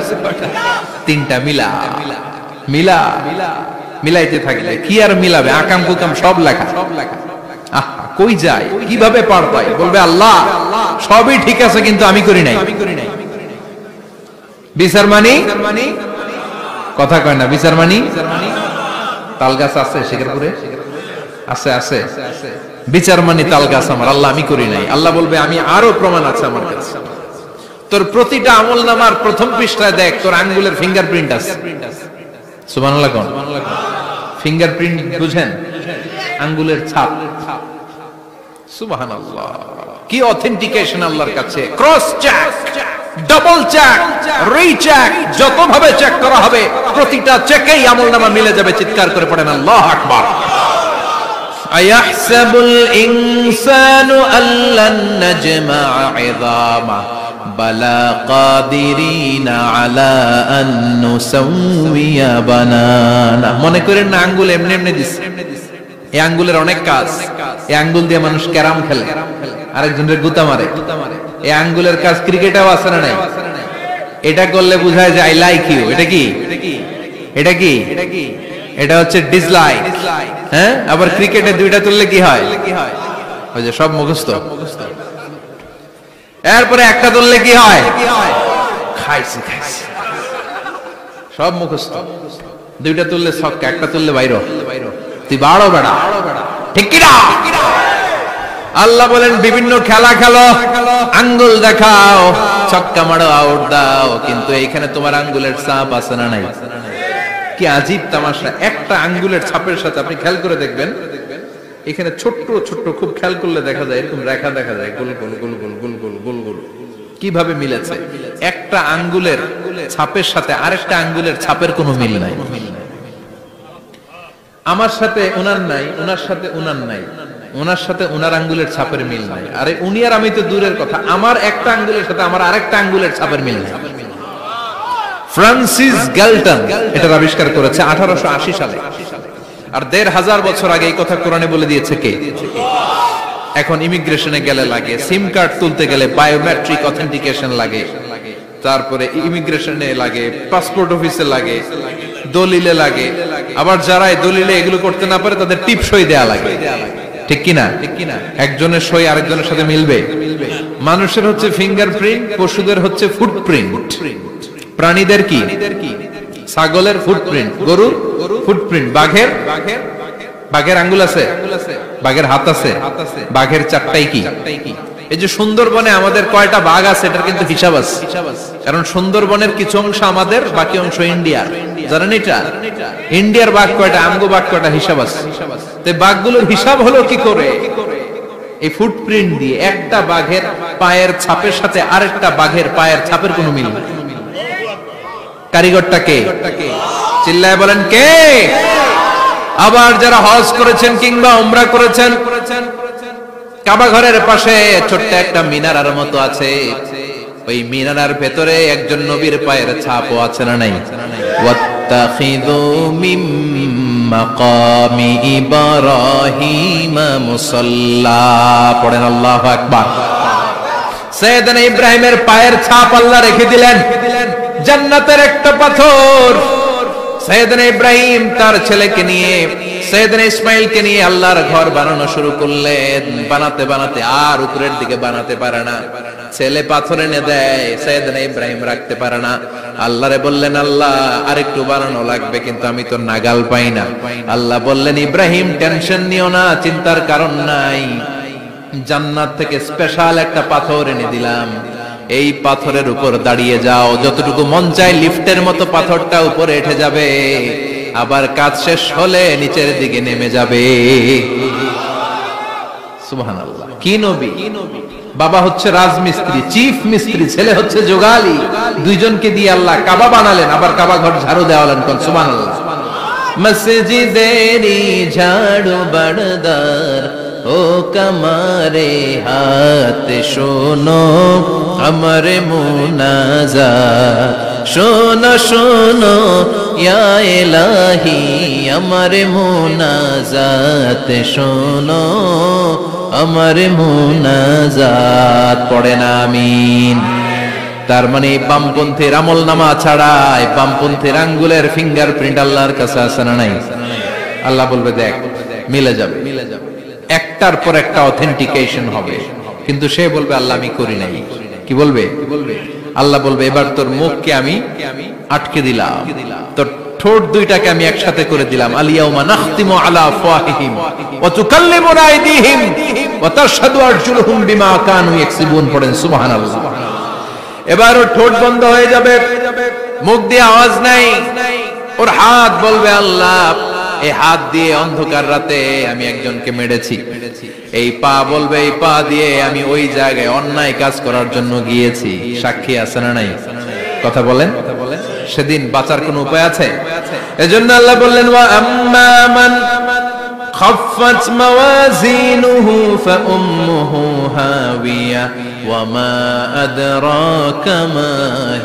তিনটা। মিলা মিলা মিলাইতে থাকলে কি আর মিলাবে? আকাম কুকাম সব লেখা। কই যায়, কিভাবে পার পায়? বলবে আল্লাহ সবই ঠিক আছে কিন্তু আমি করি নাই। বিচার মানি কথা কয় না। বিচার মানি তাল গাছ আছে শেখেরপুরে? আছে আছে। বিচার মানি তাল গাছ আমার। আল্লাহ আমি করি নাই। আল্লাহ বলবে আমি আরো প্রমাণ আছে আমার কাছে। তোর প্রতিটা আমলনামার প্রথম পৃষ্ঠায় দেখ তোর আঙ্গুলের ফিঙ্গারপ্রিন্ট আছে। সুবহানাল্লাহ কোন? ফিঙ্গারপ্রিন্ট বুঝেন? আঙ্গুলের ছাপ। সুবহানাল্লাহ, কি অথেন্টিকেশন আল্লাহর কাছে। Cross check, double check, recheck, যত ভাবে চেক করা হবে প্রতিটা চেকেই আমলনামা মিলে যাবে। চিৎকার করে পড়েন আল্লাহু আকবার। আয়াহসাবুল ইনসানু আল্লান নাজমা'a 'ইযামা বালা কাদিরিনা আলা আন নুসাউইয়া বানানা। মনে করেন না আঙ্গুল এমনি এমনি দিছে। এই আঙ্গুলের অনেক কাজ। এই আঙ্গুল দিয়ে মানুষ ক্যারাম খেলে, আরেকজনের গুতা মারে। এই আঙ্গুলের কাজ ক্রিকেটেও আছে না নাই? এটা করলে বোঝায় যে আই লাইক ইউ। এটা কি? এটা কি? এটা হচ্ছে ডিসলাইক। হ্যাঁ, আবার ক্রিকেটে দুইটা তুললে কি হয়? ওই যে সব মুখস্থ। এরপরে একটা তুললে কি হয়? খাইছি খাইছি, সব মুখস্থ। দুইটা তুললে ছক্কা, একটা তুললে বাইরো। তুই বাড়ো বেড়া, ঠিক কি না? আল্লাহ বলেন বিভিন্ন খেলা খেলো, আঙ্গুল দেখাও, ছক্কা মারো, আউট দাও, কিন্তু এইখানে তোমার আঙ্গুলের ছাপ আছে না নাই? কি আজীব তামাশা। একটা আঙ্গুলের ছাপের সাথে আপনি খেয়াল করে দেখবেন, এখানে ছোট্ট ছোট্ট, খুব খেয়াল করলে দেখা যায় এরকম রেখা দেখা যায়, গোল গোল গোল গোল গোল গোল গোল গোল। কিভাবে মিলেছে? একটা আঙ্গুলের ছাপের সাথে আরেকটা আঙ্গুলের ছাপের কোনো মিল নাই। আমার সাথে উনার নাই, উনার সাথে উনার নাই, ওনার সাথে ওনার আঙ্গুলের ছাপের মিল নাই। আরে উনি আর আমি তো দূরের কথা, আমার একটা আঙ্গুলের সাথে আমার আরেকটা আঙ্গুলের ছাপের মিল নাই। ফ্রান্সিস গ্যালটন এটা আবিষ্কার করেছে 1880 সালে। আর 1500 বছর আগে এই কথা কোরআনে বলে দিয়েছে কে? এখন ইমিগ্রেশনে গেলে লাগে, সিম কার্ড তুলতে গেলে বায়োমেট্রিক অথেন্টিকেশন লাগে, তারপরে ইমিগ্রেশনে লাগে, পাসপোর্ট অফিসে লাগে, দলিলে লাগে, আবার যারা দলিলে এগুলো করতে না পারে তাদের টিপ সই দেয়া লাগে, ঠিক কিনা? একজনের সই আরেকজনের সাথে মিলবে? মানুষের হচ্ছে ফিঙ্গারপ্রিন্ট, পশুদের হচ্ছে ফুটপ্রিন্ট। প্রাণীদের কি? ছাগলের ফুটপ্রিন্ট, গরুর ফুটপ্রিন্ট, বাঘের আঙ্গুল আছে, বাঘের হাত আছে, বাঘের চারটাই কি? এই যে সুন্দরবনে আমাদের কয়টা বাঘ আছে এটার কিন্তু হিসাব আছে, কারণ সুন্দরবনের কিছু অংশ আমাদের, বাকি অংশ ইন্ডিয়ার। জানেন এটা? ইন্ডিয়ার বাঘ কয়টা, আমগো বাঘ কয়টা, হিসাব আছে। তো বাঘগুলোর হিসাব হলো কি করে? এই ফুটপ্রিন্ট দিয়ে একটা বাঘের পায়ের ছাপের সাথে আরেকটা বাঘের পায়ের ছাপের কোনো মিল নেই। কারিগরটা কে? চিল্লায় বলেন কে? আবার যারা হজ করেছেন কিংবা উমরা করেছেন, কাবা ঘরের পাশে ছোট্ট একটা মিনারার মতো আছে, ওই মিনারার ভেতরে একজন নবীর পায়ের ছাপও আছে না নাই? ওয়াত্তাখিযু মিম মাকামি ইব্রাহিম মুসাল্লা, পড়েন আল্লাহু আকবার। সাইয়েদনা ইব্রাহিমের পায়ের ছাপ আল্লাহ রেখে দিলেন জান্নাতের একটা পাথর। সাইয়েদনা ইব্রাহিম তার ছেলেকে নিয়ে, সাইয়েদনা ইসমাইলকে নিয়ে আল্লাহর ঘর বানানো শুরু করলেন। বানাতে বানাতে আর উপরের দিকে বানাতে পারে না, ছেলে পাথর এনে দেয়, সাইয়েদনা ইব্রাহিম রাখতে পারে না। আল্লাহরে বললেন, আল্লাহ আরেকটু বানানো লাগবে, কিন্তু আমি তো নাগাল পাই না। আল্লাহ বললেন, ইব্রাহিম টেনশন নিও না, চিন্তার কারণ নাই, জান্নাত থেকে স্পেশাল একটা পাথর এনে দিলাম, এই পাথরের উপর দাঁড়িয়ে যাও, যতটুকু মন চায় লিফটের মতো পাথরটা উপরে উঠে যাবে, আবার কাজ শেষ হলে নিচের দিকে নেমে যাবে। সুবহানাল্লাহ। কি নবী! বাবা হচ্ছে রাজমিস্ত্রি, চিফ মিস্ত্রি, ছেলে হচ্ছে যোগালী, দুইজনকে দিয়ে আল্লাহ কাবা বানালেন, আবার কাবা ঘর ঝাড়ু দেওয়ালেন। কোন সুবহানাল্লাহ। মসজিদেরি ঝাড়ু বড়দার ও কমারে হাত শোনো আমার মুনাজাত, শোনো শোনো ইয়া ইলাহি আমার মুনাজাত, শোনো আমার মুনাজাত, পড়েন আমিন। তার মানে বামপন্থীর আমল নামা ছাড়া বামপন্থীর আঙ্গুলের ফিঙ্গারপ্রিন্ট আল্লাহর কাছে আছে না নাই? আল্লাহ বলবে দেখ মিলে যাবে, একটার পর একটা অথেন্টিকেশন হবে, কিন্তু সে বলবে আল্লাহ আমি করি নাই। কি বলবে? আল্লাহ বলবে এবার তোর মুখকে আমি আটকে দিলাম, তোর ঠোঁট দুইটাকে আমি একসাথে করে দিলাম। আলিয়াউমা নাখতিমু আলা আফওয়াহিহিম ওয়া তুকাল্লিমুনা আইদিহিম ওয়া তাশহাদু আরজুলুহুম বিমা কানু ইয়াকসিবুন, পড়েন সুবহানাল্লাহ। এবার ওর ঠোঁট বন্ধ হয়ে যাবে, মুখ দিয়ে আওয়াজ নাই, ওর হাত বলবে আল্লাহ এই হাত দিয়ে অন্ধকার রাতে আমি একজনকে মেরেছি, এই পা বলবে এই পা দিয়ে আমি ওই জায়গায় অন্যায় কাজ করার জন্য গিয়েছি। সাক্ষী আছে না নাই? কথা বলেন। সেদিন বাঁচার কোন উপায় আছে? এজন্য আল্লাহ বললেন, ওয়া আম্মা মান খাফফাত মাওয়াজিনুহু ফাউম্মুহু হাওিয়া ওয়া মা আদরাকা মা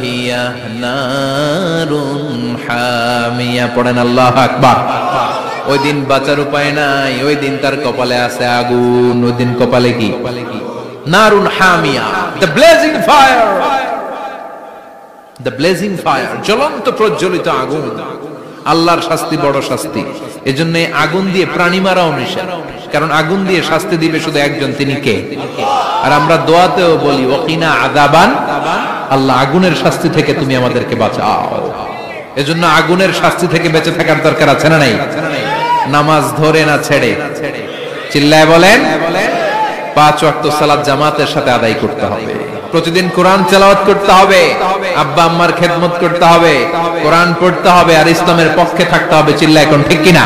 হিয়া নারুন হামিয়া, পড়েন আল্লাহু আকবার। ওই দিন বাঁচার উপায় নাই, ওই দিন তার কপালে আছে আগুন। ওই দিন কপালে কি? নারুন হামিয়া, the blazing fire, the blazing fire, জ্বলন্ত প্রজ্বলিত আগুন। আল্লাহর শাস্তি বড় শাস্তি, এজন্য আগুন দিয়ে প্রাণী মারাও নিষেধ, কারণ আগুন দিয়ে শাস্তি দিবে শুধু একজন, তিনি কে? আর আমরা দোয়াতেও বলি ওয়াকিনা আযাবান, আল্লাহ আগুনের শাস্তি থেকে তুমি আমাদেরকে বাঁচাও। এজন্য আগুনের শাস্তি থেকে বেঁচে থাকার দরকার আছে না নাই? নামাজ ধরে না ছেড়ে, চিল্লায় বলেন। 5 ওয়াক্ত সালাত জামাতের সাথে আদায় করতে হবে, প্রতিদিন কোরআন তেলাওয়াত করতে হবে, আব্বা আম্মার খেদমত করতে হবে, কোরআন পড়তে হবে, আর ইসলামের পক্ষে থাকতে হবে। চিল্লায় কোন ঠিক কিনা?